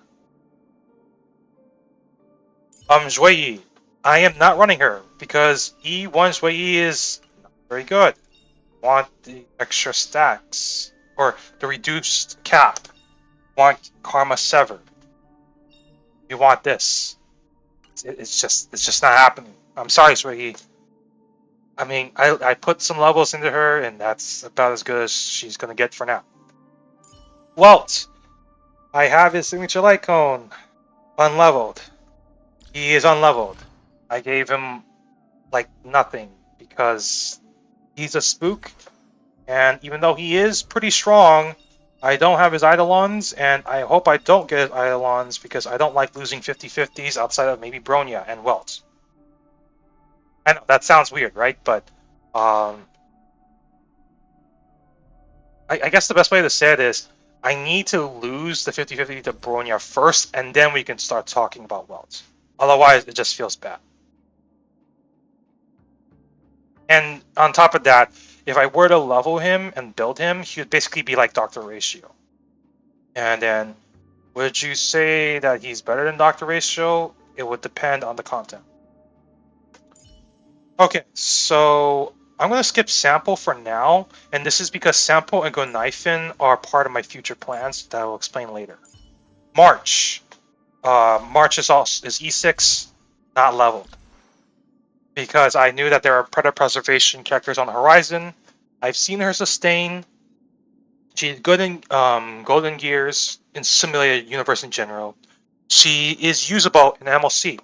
Xueyi. I am not running her because E1 Xueyi is not very good. Want the extra stacks or the reduced cap. Want Karma Severed. You want this. It's just not happening. I'm sorry, Xueyi. I mean, I put some levels into her, and that's about as good as she's gonna get for now. Welt. I have his signature light cone. Unleveled. He is unleveled. I gave him like nothing because he's a spook, and even though he is pretty strong, I don't have his Eidolons, and I hope I don't get his Eidolons because I don't like losing 50-50s outside of maybe Bronya and Welt. I know, that sounds weird, right? But I guess the best way to say it is I need to lose the 50-50 to Bronya first, and then we can start talking about Welt. Otherwise, it just feels bad. And on top of that, if I were to level him and build him, he would basically be like Dr. Ratio. And then, would you say that he's better than Dr. Ratio? It would depend on the content. Okay, so I'm going to skip Sampo for now, and this is because Sampo and Guinaifen are part of my future plans that I will explain later. March. March is E6, not leveled. Because I knew that there are Predator Preservation characters on the horizon. I've seen her sustain. She's good in Golden Gears, in Simulated Universe in general. She is usable in MLC.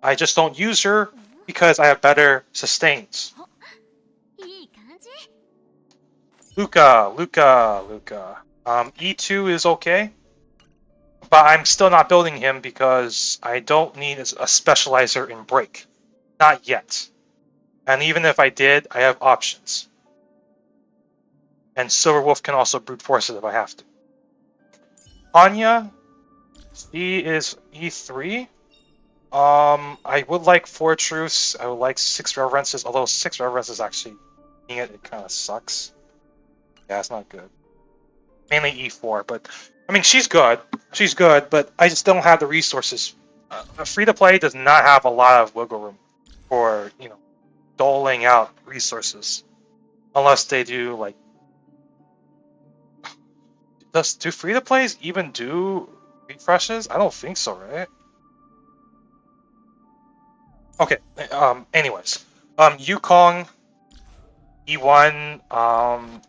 I just don't use her because I have better sustains. Luka. E2 is okay, but I'm still not building him because I don't need a specializer in break. Not yet. And even if I did, I have options. And Silverwolf can also brute force it if I have to. Hanya, she is E3. I would like 4 truths. I would like 6 reverences, although 6 reverences actually, it kind of sucks. Yeah, it's not good. Mainly E4, but I mean, she's good. She's good, but I just don't have the resources. Free to play does not have a lot of wiggle room for, doling out resources, unless they do like. Do free to plays even do refreshes? I don't think so, right? Okay. Anyways, Yukong, E1.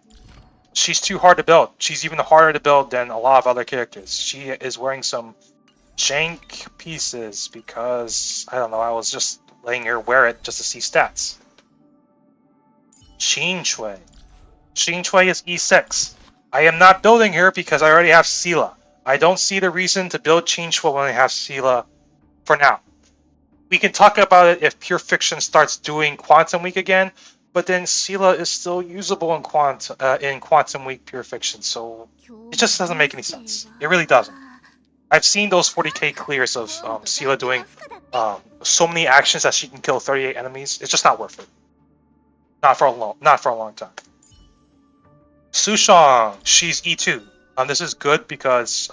She's too hard to build. She's even harder to build than a lot of other characters. She is wearing some jank pieces because I don't know. I was just letting her wear it just to see stats. Qingque. Qingque is E6. I am not building her because I already have Seele. I don't see the reason to build Qingque when I have Seele for now. We can talk about it if Pure Fiction starts doing Quantum Week again, but then Seele is still usable in Quantum Week Pure Fiction, so it just doesn't make any sense. It really doesn't. I've seen those 40k clears of Seele doing so many actions that she can kill 38 enemies. It's just not worth it. Not for a long time. Sushang, she's E2. This is good because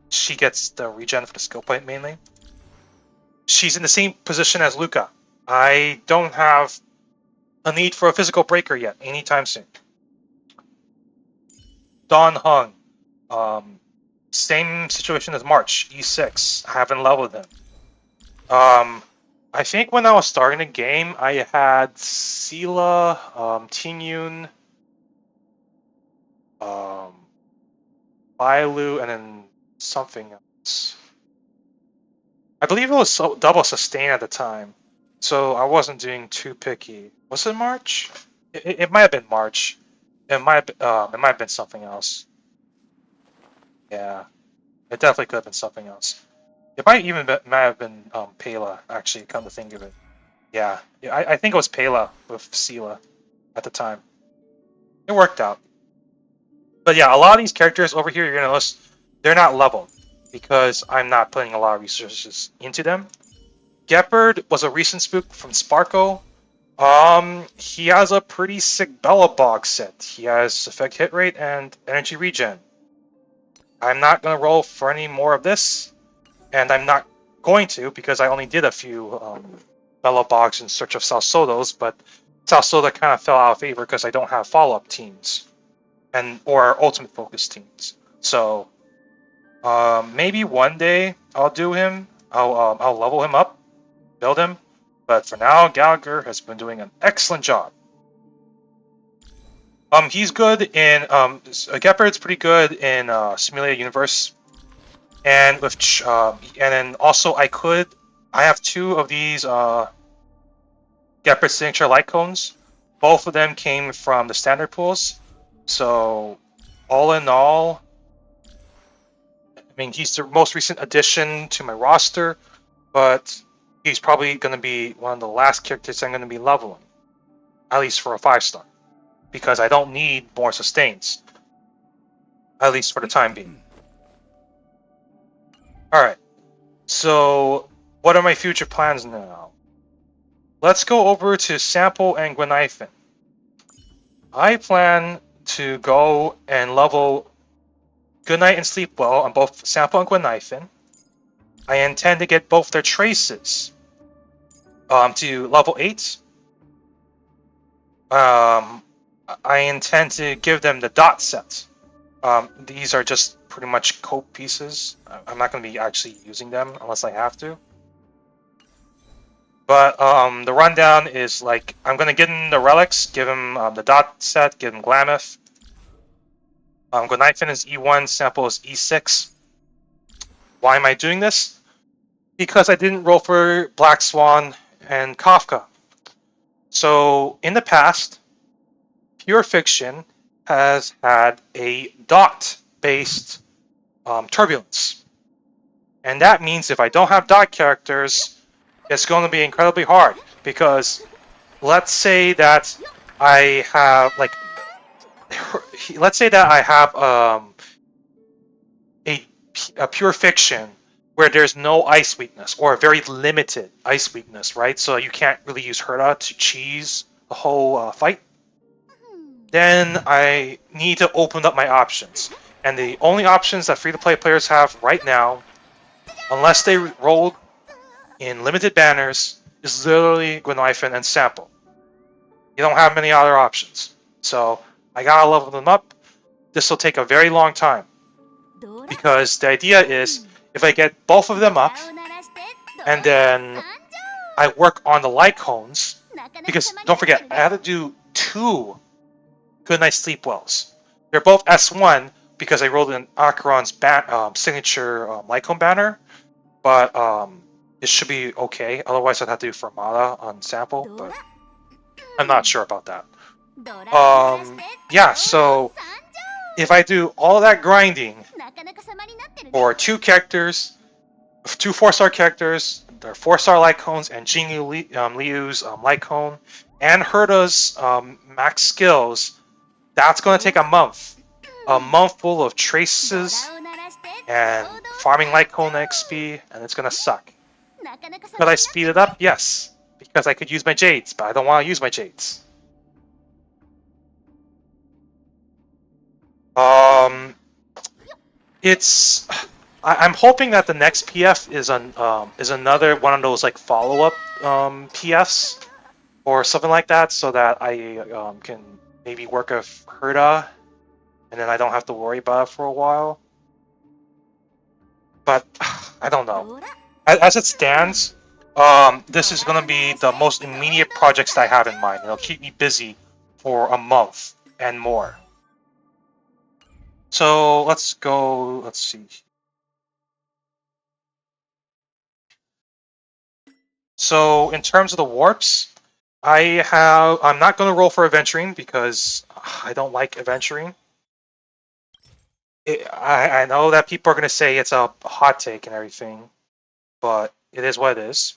she gets the regen for the skill point mainly. She's in the same position as Luka. I don't have a need for a physical breaker yet, anytime soon. Don Hung, same situation as March, E6. I haven't leveled him. I think when I was starting the game, I had Seele, Tingyun, Bailu, and then something else. I believe it was double sustain at the time, so I wasn't doing too picky. Was it March? It might have been March. It might have been something else. Yeah, it definitely could have been something else. It might have been Pela, actually, come to think of it. Yeah, I think it was Pela with Seele at the time. It worked out. But yeah, a lot of these characters over here, you're gonna notice, they're not leveled because I'm not putting a lot of resources into them. Gepard was a recent spook from Sparko. He has a pretty sick Bella Bog set. He has effect hit rate and energy regen. I'm not gonna roll for any more of this, and I'm not going to because I only did a few Bella Bogs in search of Salsodos, but Salsoda kind of fell out of favor because I don't have follow-up teams or ultimate focus teams. So maybe one day I'll do him. I'll level him up, build him. But for now, Gallagher has been doing an excellent job. He's good in Gepard's pretty good in Simulated Universe, and with and then also I have two of these Gepard signature light cones. Both of them came from the standard pools, so all in all, I mean he's the most recent addition to my roster, but he's probably going to be one of the last characters I'm going to be leveling, at least for a 5-star, because I don't need more sustains, at least for the time being. Alright, so what are my future plans now? Let's go over to Sampo and Guinaifen. I plan to go and level Good Night and Sleep Well on both Sampo and Guinaifen. I intend to get both their traces to level 8. I intend to give them the dot set. These are just pretty much cope pieces. I'm not going to be actually using them unless I have to. But the rundown is like, I'm going to give him the relics, give him the dot set, give him Glameth. Guinaifen is E1, Sampo is E6. Why am I doing this? Because I didn't roll for Black Swan and Kafka. So in the past, Pure Fiction has had a dot-based turbulence. And that means if I don't have dot characters, it's going to be incredibly hard. Because let's say that I have, a Pure Fiction where there's no ice weakness, or a very limited ice weakness, right? So you can't really use Herta to cheese the whole fight. Then I need to open up my options. And the only options that free-to-play players have right now, unless they rolled in limited banners, is literally Guinaifen and Sampo. You don't have many other options. So I gotta level them up. This will take a very long time. Because the idea is, if I get both of them up, and then I work on the light cones, because don't forget, I have to do 2 Good Night Sleep Wells. They're both S1 because I rolled in Acheron's signature light cone banner, but it should be okay. Otherwise, I'd have to do Fermata on Sampo, but I'm not sure about that. Yeah, so if I do all that grinding for 2 characters, 2 4-star characters, their 4-star light cones, and Jingliu's light cone, and Herta's max skills, that's going to take a month. A month full of traces, and farming Litecoin XP, and it's gonna suck. Could I speed it up? Yes, because I could use my Jades, but I don't want to use my Jades. It's. I'm hoping that the next PF is another one of those like follow-up PFs or something like that, so that I can maybe work with Herta, and then I don't have to worry about it for a while. But I don't know. As it stands, this is gonna be the most immediate projects that I have in mind. It'll keep me busy for a month and more. So let's go. Let's see. So in terms of the warps, I'm not going to roll for adventuring because I don't like adventuring. I know that people are going to say it's a hot take and everything, but it is what it is.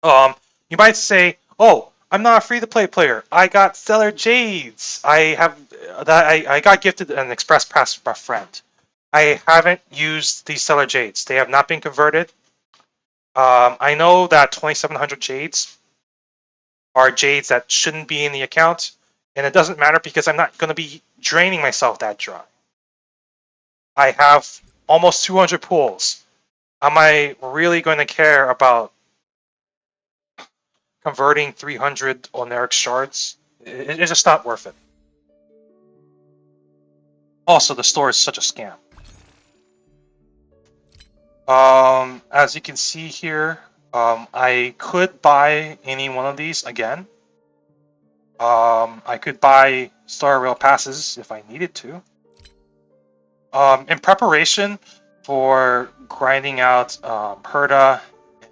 You might say, "Oh, I'm not a free-to-play player. I got Stellar Jades. I got gifted an express pass from a friend. I haven't used these Stellar Jades. They have not been converted. I know that 2,700 Jades are Jades that shouldn't be in the account, and it doesn't matter because I'm not going to be draining myself that dry. I have almost 200 pools. Am I really going to care about converting 300 Oneiric shards? It's just not worth it. Also, the store is such a scam. As you can see here, I could buy any one of these again. I could buy Star Rail passes if I needed to. In preparation for grinding out Herta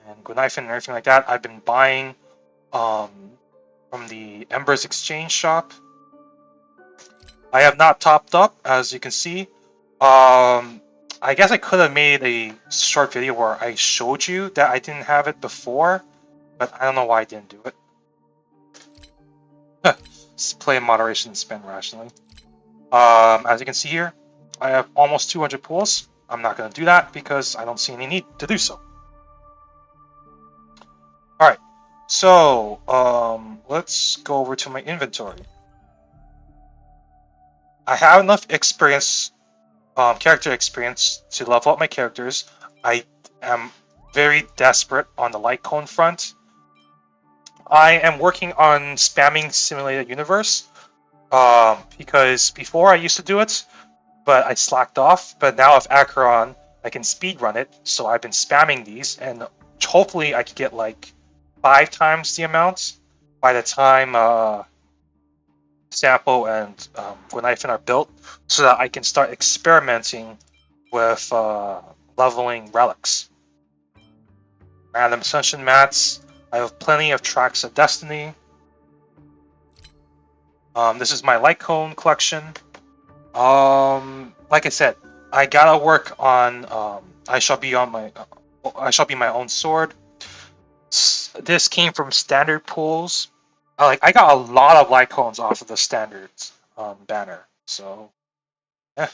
and Guinaifen and everything like that, I've been buying from the Embers Exchange shop. I have not topped up, as you can see. I guess I could have made a short video where I showed you that I didn't have it before, but I don't know why I didn't do it. Play in moderation and spend rationally. As you can see here, I have almost 200 pools. I'm not going to do that because I don't see any need to do so. Alright, so let's go over to my inventory. I have enough experience, character experience, to level up my characters. I am very desperate on the Litecoin front. I am working on spamming Simulated Universe because before I used to do it, but I slacked off. But now with Acheron, I can speedrun it, so I've been spamming these, and hopefully I could get like 5 times the amount by the time Sampo and Guinaifen are built, so that I can start experimenting with leveling relics. Random Ascension mats. I have plenty of Tracks of Destiny. This is my Litecoin collection. Like I said, I gotta work on. I shall be my own sword. This came from standard pools. I got a lot of Litecoins off of the standards banner. So, yeah,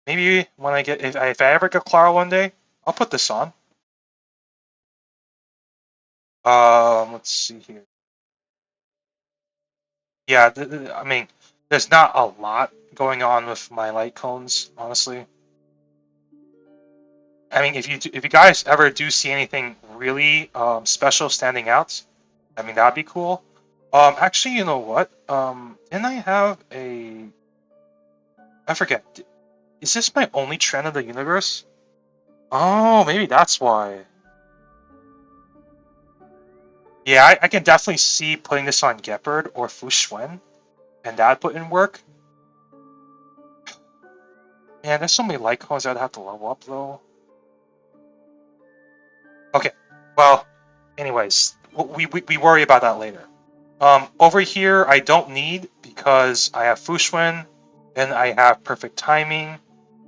maybe when I get if I ever get Clara one day, I'll put this on. Let's see here. Yeah, I mean, there's not a lot going on with my Litecoins, honestly. I mean, if you guys ever do see anything really special standing out, I mean that'd be cool. Actually, you know what? Didn't I have a? I forget. Is this my only trend of the universe? Oh, maybe that's why. Yeah, I can definitely see putting this on Gepard or Xuan, and that put in work. Man, there's so many Litecoins I'd have to level up though. Okay, well, anyways, we worry about that later. Over here, I don't need because I have Fushwen, and I have perfect timing,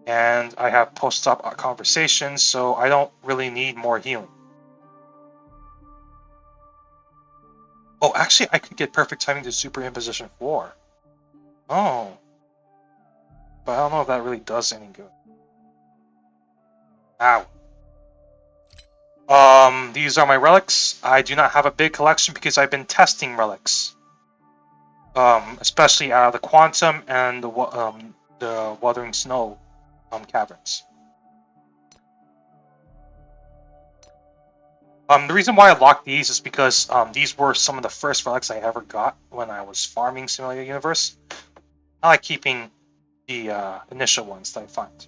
and I have post-op conversations, so I don't really need more healing. Oh, actually, I could get perfect timing to Super Imposition 4. Oh. But I don't know if that really does any good. Ow. These are my relics. I do not have a big collection because I've been testing relics. Especially out of the Quantum and the Wuthering Snow caverns. The reason why I locked these is because these were some of the first relics I ever got when I was farming Simulator Universe. I like keeping the initial ones that I find.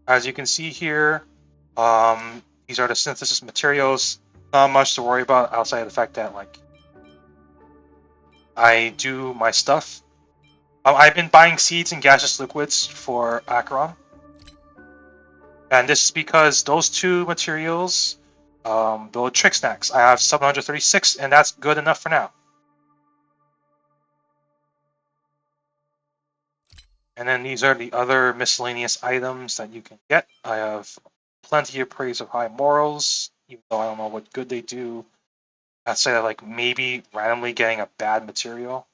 As you can see here, these are the synthesis materials. Not much to worry about outside of the fact that like I do my stuff. I've been buying seeds and gaseous liquids for Acheron. And this is because those two materials build trick snacks. I have 736, and that's good enough for now. And then these are the other miscellaneous items that you can get. I have plenty of praise of high morals, even though I don't know what good they do. Outside of like maybe randomly getting a bad material.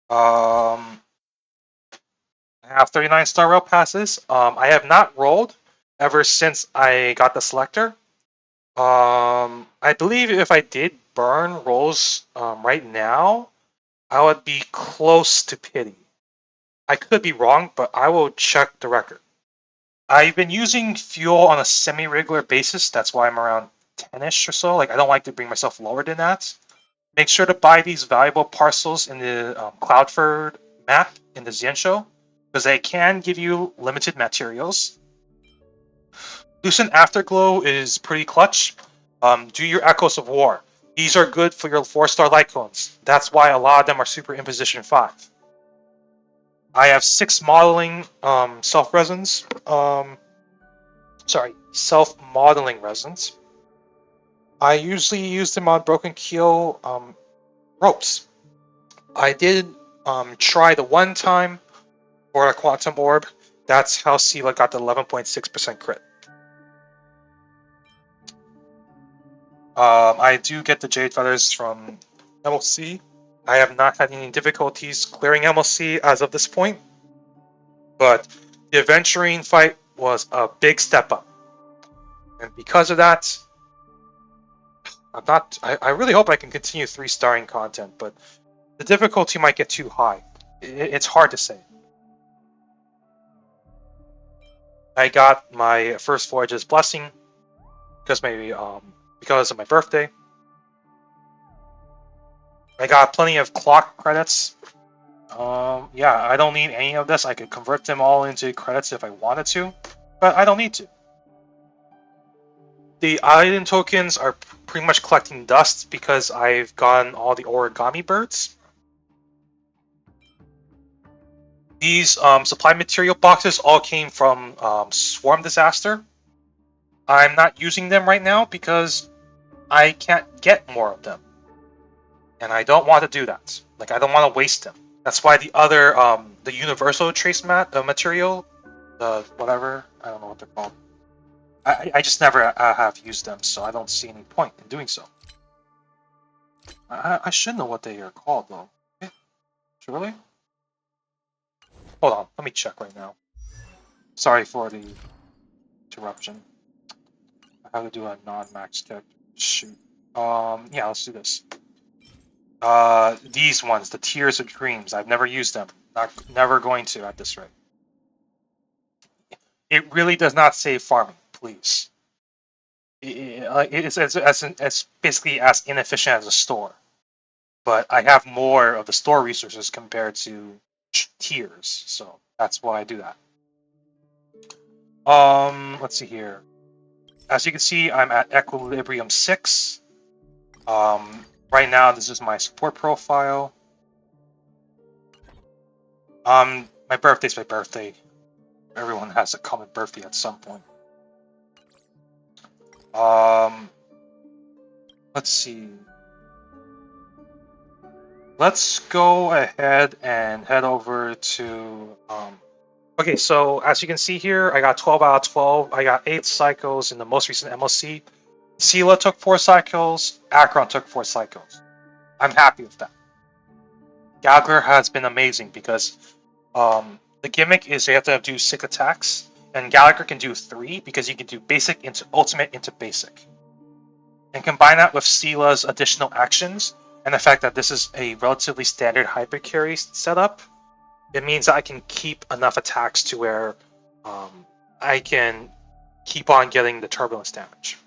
I have 39 Star Rail passes. I have not rolled ever since I got the selector. I believe if I did burn rolls right now, I would be close to pity. I could be wrong, but I will check the record. I've been using fuel on a semi-regular basis. That's why I'm around 10-ish or so. Like I don't like to bring myself lower than that. Make sure to buy these valuable parcels in the Cloudford map in the Xianshou, because they can give you limited materials. Lucent Afterglow is pretty clutch. Do your Echoes of War. These are good for your 4-star light cones. That's why a lot of them are super in position 5. I have 6 modeling self-resins. Self-modeling resins. I usually use them on Broken Keel ropes. I did try the one time for a Quantum Orb. That's how Seele got the 11.6% crit. I do get the Jade Feathers from MLC. I have not had any difficulties clearing MLC as of this point, but the Aventurine fight was a big step up. And because of that, I really hope I can continue 3-starring content, but the difficulty might get too high. It's hard to say. I got my first Voyage's Blessing because of my birthday. I got plenty of clock credits. Yeah, I don't need any of this. I could convert them all into credits if I wanted to, but I don't need to. The item tokens are pretty much collecting dust because I've gotten all the origami birds. These supply material boxes all came from Swarm Disaster. I'm not using them right now because I can't get more of them. And I don't want to do that. Like, I don't want to waste them. That's why the other, the Universal Trace material, the whatever, I don't know what they're called. I just never have used them, so I don't see any point in doing so. I should know what they are called, though. Okay. Surely? Hold on, let me check right now. Sorry for the interruption. I have to do a non-max check. Shoot. Yeah, let's do this. These ones, the Tears of Dreams. I've never used them. Never going to at this rate. It really does not save farming, please. It's basically as inefficient as a store. But I have more of the store resources compared to tiers, so that's why I do that. Let's see here. As you can see, I'm at Equilibrium 6. Right now, this is my support profile. My birthday's my birthday. Everyone has a common birthday at some point. Let's see. Let's go ahead and head over to... Okay, so as you can see here, I got 12 out of 12. I got 8 cycles in the most recent MLC. Seele took 4 cycles. Acheron took 4 cycles. I'm happy with that. Gallagher has been amazing because The gimmick is you have to do 6 attacks, and Gallagher can do 3 because you can do basic into ultimate into basic. And combine that with Seele's additional actions and the fact that this is a relatively standard hyper carry setup, it means that I can keep enough attacks to where I can keep on getting the turbulence damage.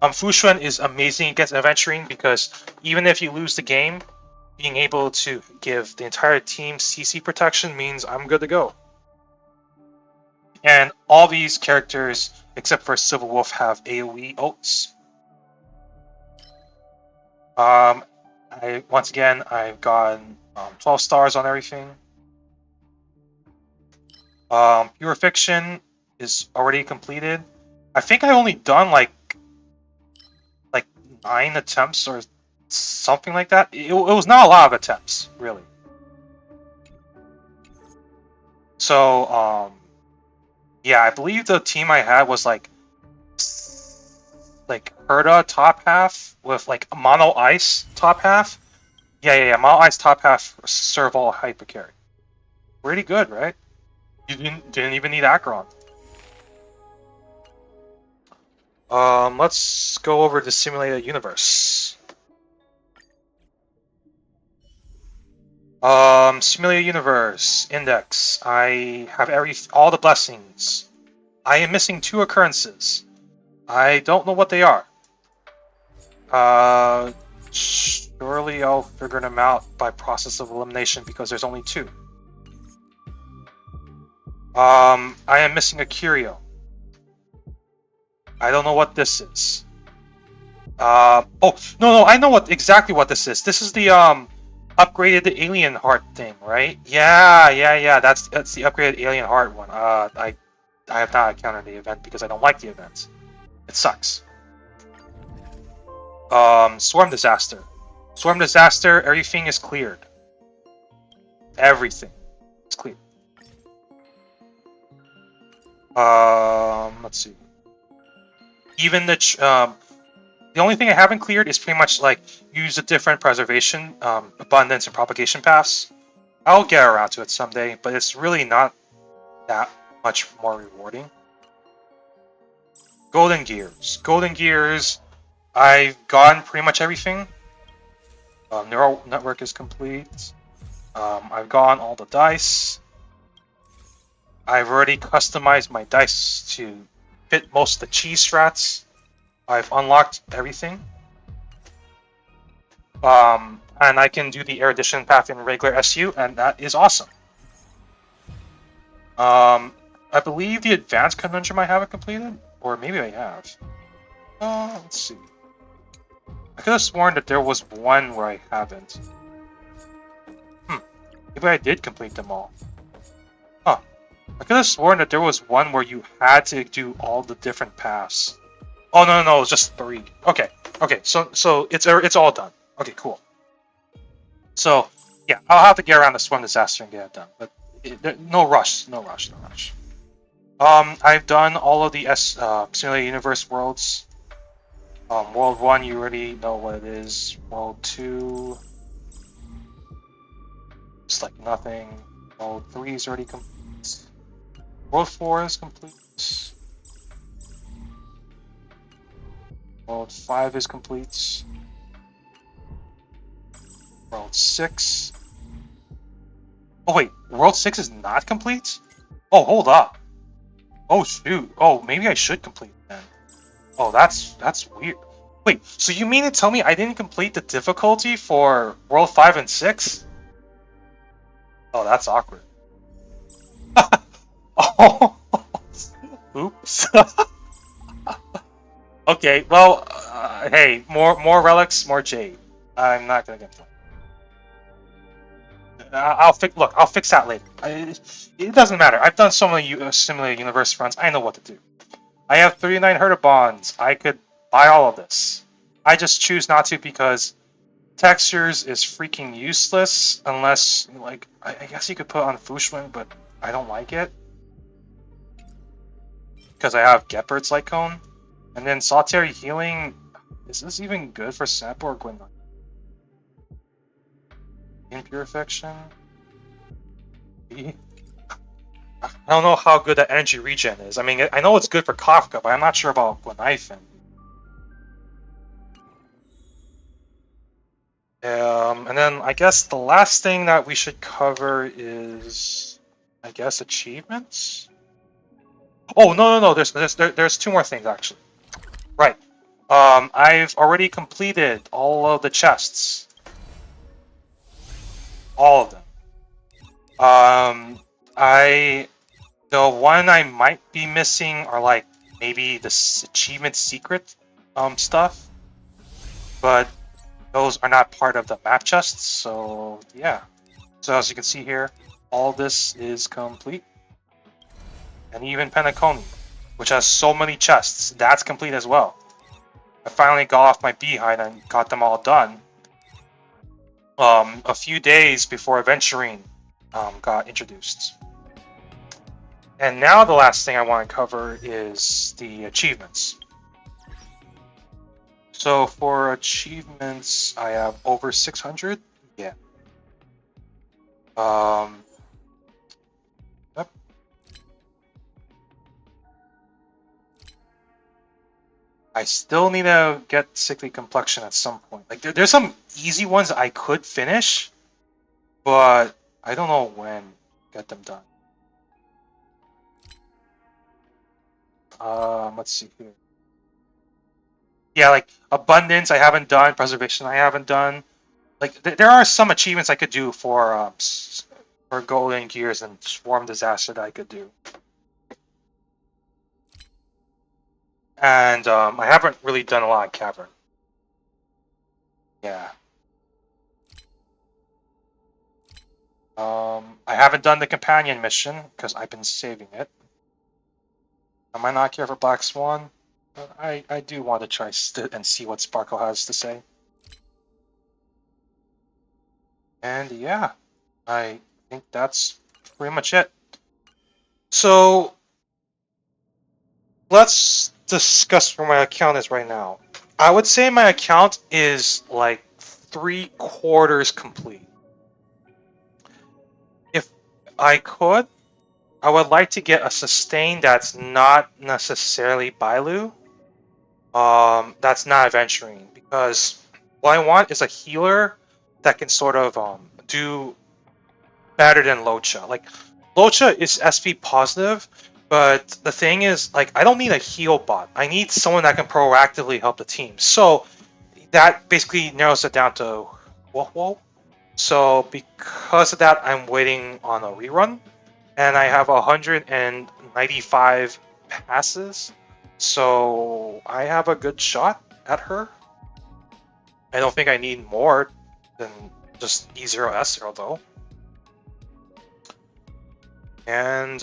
Xuan is amazing against adventuring because even if you lose the game, being able to give the entire team CC protection means I'm good to go. And all these characters, except for Civil Wolf, have AoE ults. Once again, I've gotten 12 stars on everything. Pure Fiction is already completed. I think I only done like 9 attempts or something like that. It was not a lot of attempts, really. So, yeah, I believe the team I had was like Herta top half with like Mono Ice top half. Yeah, Mono Ice top half Serval hyper carry. Pretty good, right? You didn't even need Acheron. Let's go over the simulated universe. Simulated universe index. I have all the blessings. I am missing 2 occurrences. I don't know what they are. Surely I'll figure them out by process of elimination because there's only 2. I am missing a curio. I don't know what this is. Oh no, I know exactly what this is. This is the upgraded alien heart thing, right? Yeah. That's the upgraded alien heart one. I have not encountered the event because I don't like the event. It sucks. Swarm disaster. Swarm disaster. Everything is cleared. Everything is cleared. Let's see. Even the only thing I haven't cleared is pretty much like use the different preservation, abundance, and propagation paths. I'll get around to it someday, but it's really not that much more rewarding. Golden Gears. Golden Gears, I've gotten pretty much everything. Neural network is complete. I've gotten all the dice. I've already customized my dice to fit most of the cheese strats. I've unlocked everything. And I can do the erudition path in regular SU, and that is awesome. I believe the advanced conundrum I haven't completed, or maybe I have. Let's see. I could have sworn that there was one where I haven't. Maybe I did complete them all. Huh. I could have sworn that there was one where you had to do all the different paths. Oh no, it was just 3. Okay. So it's all done. Okay, cool. So yeah, I'll have to get around the Swarm disaster and get it done. But no rush. I've done all of the Simulated Universe worlds. World 1, you already know what it is. World 2, it's like nothing. World 3 is already complete. World 4 is complete. World 5 is complete. World 6. Oh wait, World 6 is not complete? Oh, hold up. Oh shoot. Oh, maybe I should complete it then. Oh, that's weird. Wait, so you mean to tell me I didn't complete the difficulty for World 5 and 6? Oh, that's awkward. Oh, oops. Okay, well, hey, more relics, more jade. I'm not gonna get that. I'll fix that later. It doesn't matter. I've done so many simulated universe runs. I know what to do. I have 39 Herta bonds. I could buy all of this. I just choose not to because textures is freaking useless unless, like, I guess you could put on Fushwing, but I don't like it. Because I have Gepard's Light Cone. And then Solitary Healing, is this even good for Sampo or Guinaifen? Impurification? I don't know how good that energy regen is. I mean, I know it's good for Kafka, but I'm not sure about Guinaifen. And then I guess the last thing that we should cover is, I guess, achievements. Oh no! There's two more things actually. Right. I've already completed all of the chests. All of them. I the one I might be missing are like maybe the achievement secret stuff, but those are not part of the map chests. So yeah. So as you can see here, all this is complete, and even Penacony, which has so many chests, that's complete as well. I finally got off my behind and got them all done. A few days before Aventurine got introduced. And now the last thing I want to cover is the achievements. So for achievements, I have over 600. Yeah. Yep. I still need to get Sickly Complexion at some point. Like there's some easy ones I could finish, but I don't know when to get them done. Let's see here. Yeah, like Abundance I haven't done, Preservation I haven't done. Like there are some achievements I could do for Golden Gears and Swarm Disaster that I could do. And I haven't really done a lot of Cavern. Yeah. I haven't done the companion mission because I've been saving it. I might not care for Black Swan, but I do want to try and see what Sparkle has to say. And yeah, I think that's pretty much it. So let's discuss where my account is right now. I would say my account is like 3/4 complete. If I could, I would like to get a sustain that's not necessarily Bailu. That's not Aventurine, because what I want is a healer that can sort of do better than Locha. Like Locha is SP positive, but the thing is, like, I don't need a heal bot. I need someone that can proactively help the team. So that basically narrows it down to Whoa. So because of that, I'm waiting on a rerun, and I have 195 passes. So I have a good shot at her. I don't think I need more than just E0S, although. And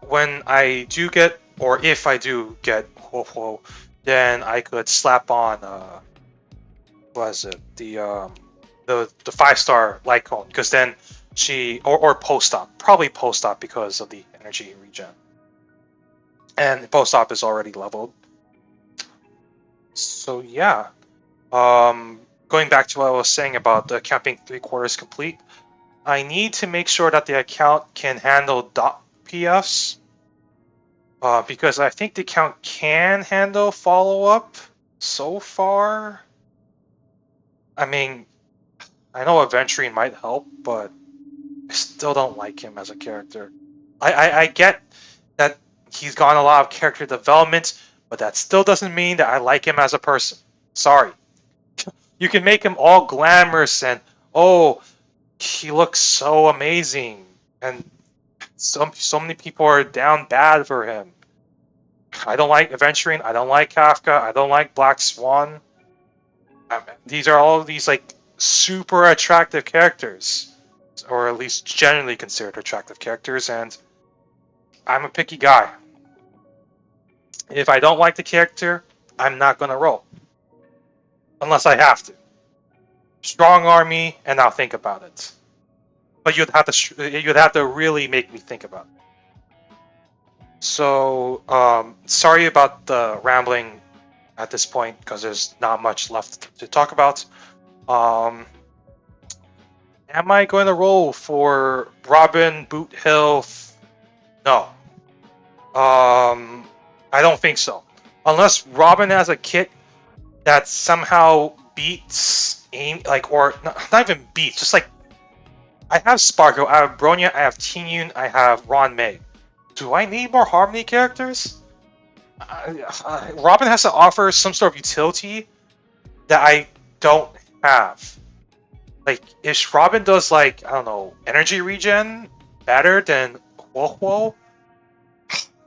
when I do get, or if I do get Whoa, then I could slap on what is it? The 5-star light cone, because then she or post op, probably post op because of the energy regen. And post op is already leveled. So yeah. Going back to what I was saying about the account being 3/4 complete, I need to make sure that the account can handle .pfs, because I think the account can handle follow-up so far. I mean, I know Aventurine might help, but I still don't like him as a character. I get that he's gone a lot of character development, but that still doesn't mean that I like him as a person. Sorry. You can make him all glamorous and, oh, he looks so amazing, and so many people are down bad for him. I don't like Aventurine, I don't like Kafka, I don't like Black Swan. These are all these like super attractive characters, or at least generally considered attractive characters, and I'm a picky guy. If I don't like the character, I'm not gonna roll. Unless I have to. Strong army, and I'll think about it. But you'd have to really make me think about it. So, sorry about the rambling at this point, because there's not much left to talk about. Am I going to roll for Robin, Boot Hill, No. I don't think so. Unless Robin has a kit that somehow beats aim, like, or not even beats, just like I have Sparkle, I have Bronya, I have Tingyun, I have Ruan Mei. Do I need more Harmony characters? Robin has to offer some sort of utility that I don't have. Like, if Robin does, like, I don't know, energy regen better than Huo,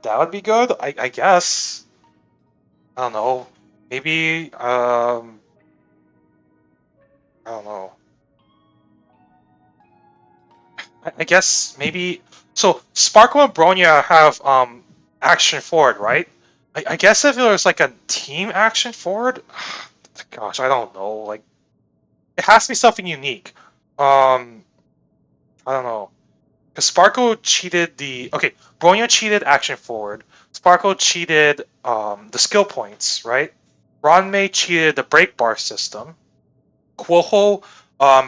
that would be good, I guess. I don't know. Maybe, I don't know. I guess maybe. So Sparkle and Bronya have action forward, right? I guess if there's like a team action forward, gosh, I don't know. Like, it has to be something unique. I don't know. Because Sparkle cheated the Bronya cheated action forward. Sparkle cheated the skill points, right? Ruan Mei cheated the break bar system. Quoho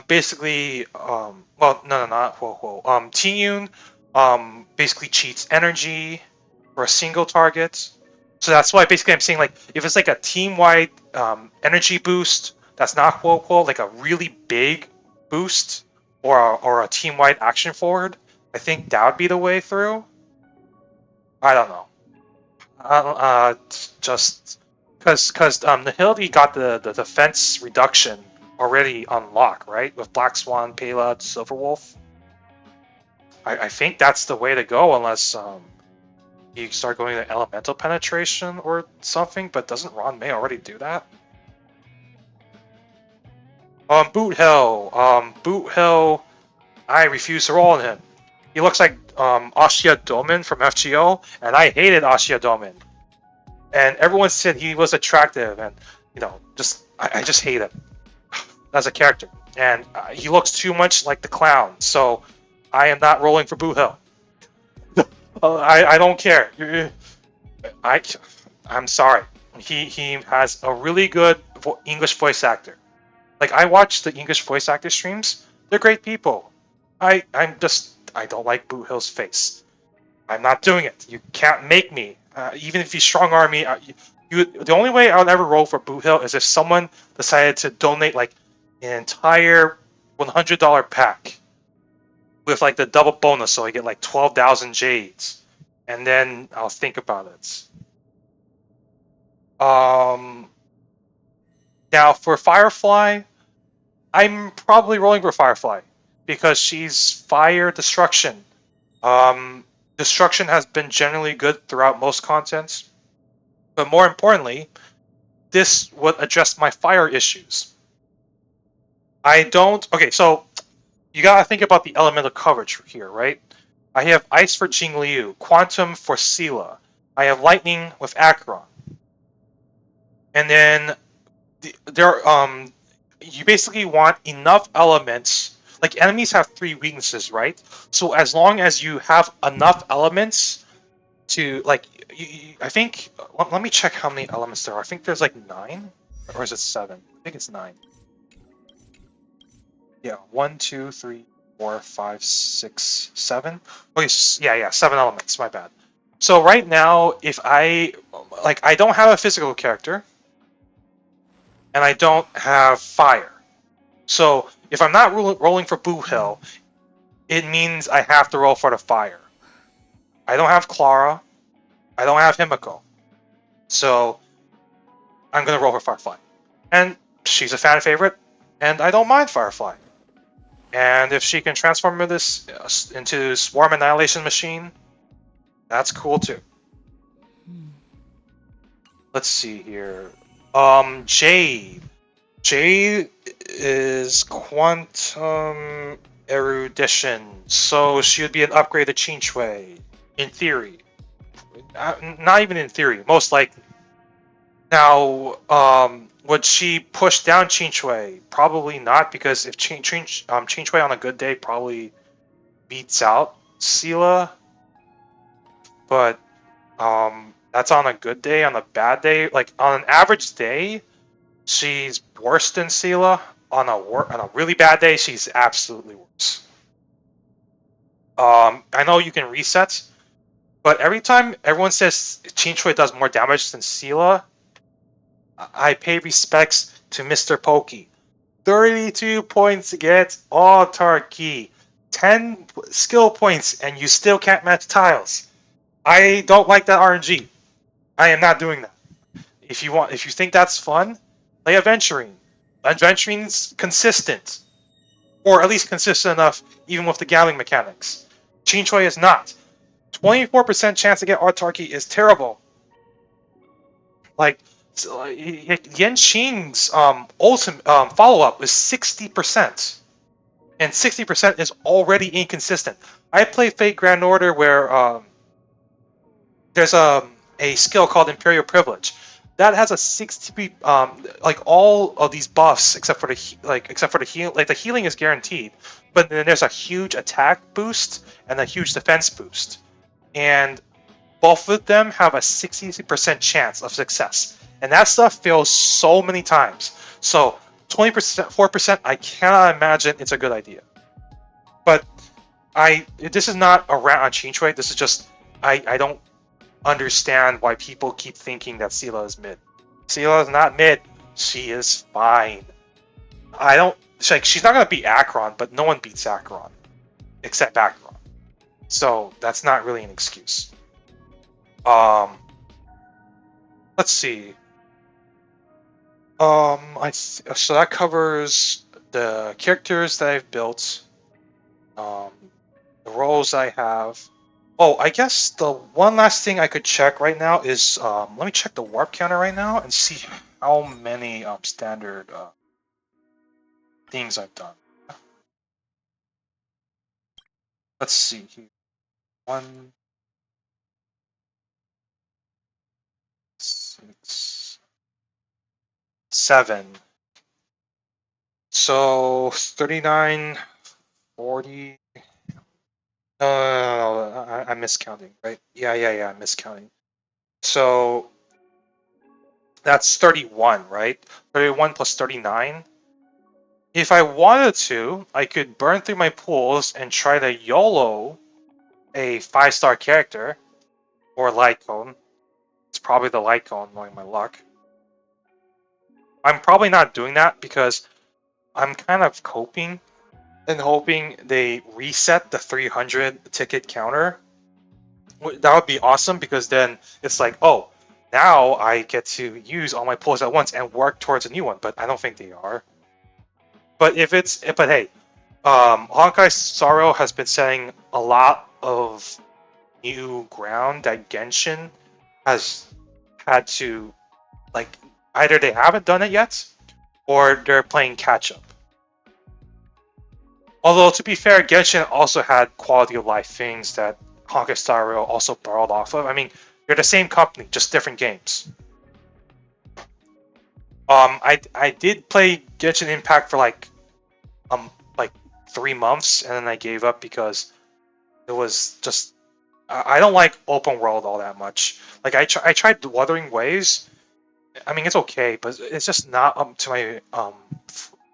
basically well, no, not Quoho. Tingyun basically cheats energy for a single target. So that's why basically I'm saying, like, if it's like a team-wide energy boost that's not Quoho, like a really big boost or a team-wide action forward, I think that would be the way through. I don't know. Just because the Hildy got the defense reduction already unlocked, right? With Black Swan, Pela, Silverwolf. I think that's the way to go, unless you start going to elemental penetration or something. But doesn't Ruan Mei already do that? Boot Hill. Boot Hill. I refuse to roll on him. He looks like Ashia Domin from FGO, and I hated Ashia Domin. And everyone said he was attractive, and I just hate him as a character, and he looks too much like the clown. So I am not rolling for Boo Hill. I don't care. I'm sorry. He has a really good English voice actor. Like, I watch the English voice actor streams. They're great people. I don't like Boo Hill's face. I'm not doing it. You can't make me. Even if you strong arm me, the only way I would ever roll for Boot Hill is if someone decided to donate like an entire $100 pack with like the double bonus, so I get like 12,000 Jades, and then I'll think about it. Now for Firefly, I'm probably rolling for Firefly because she's fire destruction. Destruction has been generally good throughout most contents, but more importantly, this would address my fire issues. I don't. Okay, so you gotta think about the elemental coverage here, right? I have ice for Jingliu, quantum for Seele. I have lightning with Acheron, and then you basically want enough elements. Like, enemies have 3 weaknesses, right? So as long as you have enough elements to, like, I think, let me check how many elements there are. I think there's like 9, or is it 7? I think it's 9. Yeah, 1, 2, 3, 4, 5, 6, 7. Okay, yeah, 7 elements. My bad. So right now, if I don't have a physical character, and I don't have fire. So if I'm not rolling for Boo Hill, it means I have to roll for the fire. I don't have Clara. I don't have Himiko. So I'm going to roll for Firefly. And she's a fan favorite, and I don't mind Firefly. And if she can transform this into Swarm Annihilation Machine, that's cool too. Let's see here. Jade. Jade is Quantum Erudition, so she would be an upgrade to Qingque, in theory. Not even in theory, most likely. Now, would she push down Qingque? Probably not, because if Qingque on a good day probably beats out Seele, but that's on a good day. On a bad day, like on an average day, she's worse than Seele. On a really bad day, she's absolutely worse. I know you can reset, But every time everyone says Qingque does more damage than Seele, I pay respects to Mr. Pokey. 32 points to get autarky. 10 skill points, and you still can't match tiles. I don't like that RNG. I am not doing that. If you think that's fun, play Adventuring. Adventuring's consistent, or at least consistent enough, even with the gambling mechanics. Qingque is not. 24% chance to get autarky is terrible. Like Yanqing's ultimate follow up is 60%, and 60% is already inconsistent. I play Fate Grand Order where there's a skill called Imperial Privilege that has a 60 like all of these buffs except for the heal, like the healing is guaranteed, but then there's a huge attack boost and a huge defense boost, and both of them have a 60% chance of success, and that stuff fails so many times. So 20%, 4%, I cannot imagine it's a good idea. But this is not a rant on Qingque. This is just I don't understand why people keep thinking that Seele is mid. Seele is not mid. She is fine. She's not gonna beat Acheron, but no one beats Acheron except Acheron. So that's not really an excuse. Let's see. So that covers the characters that I've built, the roles I have. Oh, I guess the one last thing I could check right now is let me check the warp counter right now and see how many standard things I've done. Let's see here. 1, 6, 7. So 39, 40. No, I'm miscounting, right? Yeah, I'm miscounting. So that's 31, right? 31 plus 39. If I wanted to, I could burn through my pools and try to YOLO a 5-star character or light cone. It's probably the light cone, knowing my luck. I'm probably not doing that because I'm kind of coping and hoping they reset the 300 ticket counter. That would be awesome because then it's like, oh, now I get to use all my pulls at once and work towards a new one, but I don't think they are. But hey, Honkai Star Rail has been setting a lot of new ground that Genshin has had to, like, either they haven't done it yet or they're playing catch up. Although, to be fair, Genshin also had quality of life things that Honkai Star Rail also borrowed off of. I mean, they're the same company, just different games. I did play Genshin Impact for like 3 months, and then I gave up because it was just I don't like open world all that much. Like I tried Wuthering Waves. I mean, it's okay, but it's just not up to my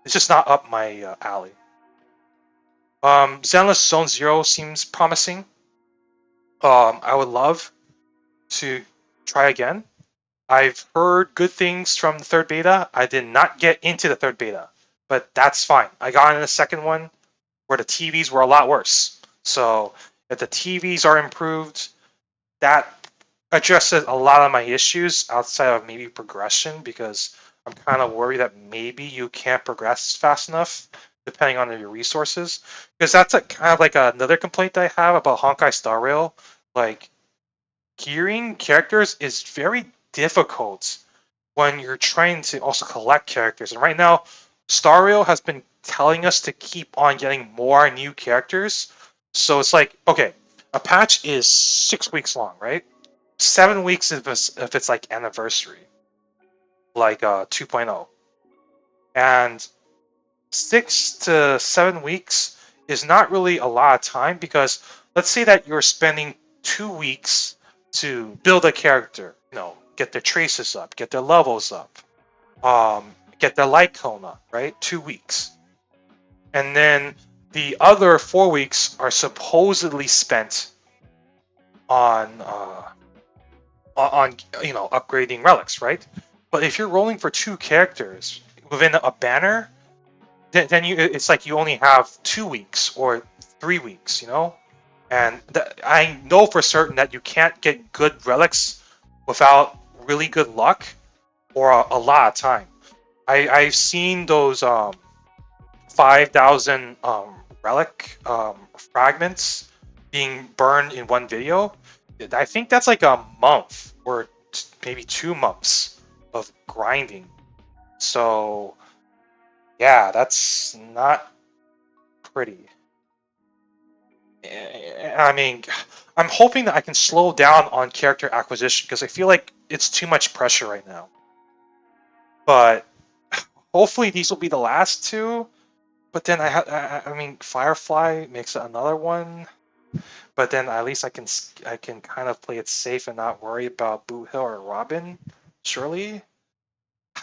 it's just not up my alley. Zenless Zone Zero seems promising. I would love to try again. I've heard good things from the third beta. I did not get into the third beta, but that's fine. I got in the second one where the TVs were a lot worse. So if the TVs are improved, that addresses a lot of my issues outside of maybe progression, because I'm kind of worried that maybe you can't progress fast enough depending on your resources. Because that's kind of like another complaint that I have about Honkai Star Rail. Like, gearing characters is very difficult when you're trying to also collect characters. And right now, Star Rail has been telling us to keep on getting more new characters. So it's like, okay, a patch is 6 weeks long, right? 7 weeks if it's like anniversary, like 2.0. And 6 to 7 weeks is not really a lot of time, because let's say that you're spending 2 weeks to build a character, get their traces up, get their levels up, get their light cone up, right? 2 weeks. And then the other 4 weeks are supposedly spent on upgrading relics, right? But if you're rolling for 2 characters within a banner, then it's like you only have 2 weeks or 3 weeks, And I know for certain that you can't get good relics without really good luck or a lot of time. I've seen those 5,000 relic fragments being burned in one video. I think that's like a month or maybe 2 months of grinding. So yeah, that's not pretty. I mean, I'm hoping that I can slow down on character acquisition because I feel like it's too much pressure right now. But hopefully these will be the last 2. But then I mean, Firefly makes another one. But then at least I can kind of play it safe and not worry about Boot Hill or Robin. Surely,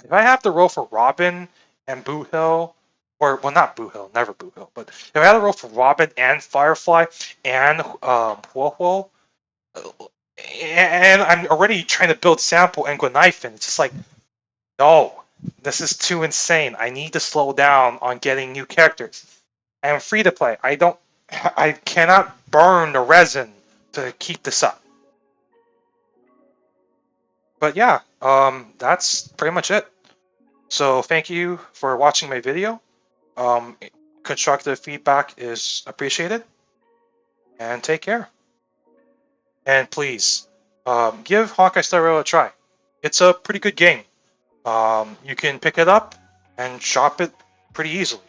if I have to roll for Robin and Boot Hill, or well, not Boot Hill, never Boot Hill, but if I had to roll for Robin and Firefly and Huo, and I'm already trying to build Sampo and Guinaifen, it's just like, no, this is too insane. I need to slow down on getting new characters. I am free to play. I cannot burn the resin to keep this up. But yeah, that's pretty much it. So thank you for watching my video. Constructive feedback is appreciated. And take care. And please, give Honkai Star Rail a try. It's a pretty good game. You can pick it up and shop it pretty easily.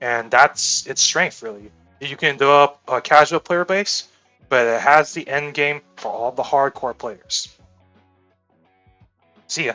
And that's its strength, really. You can develop a casual player base, but it has the end game for all the hardcore players. See ya.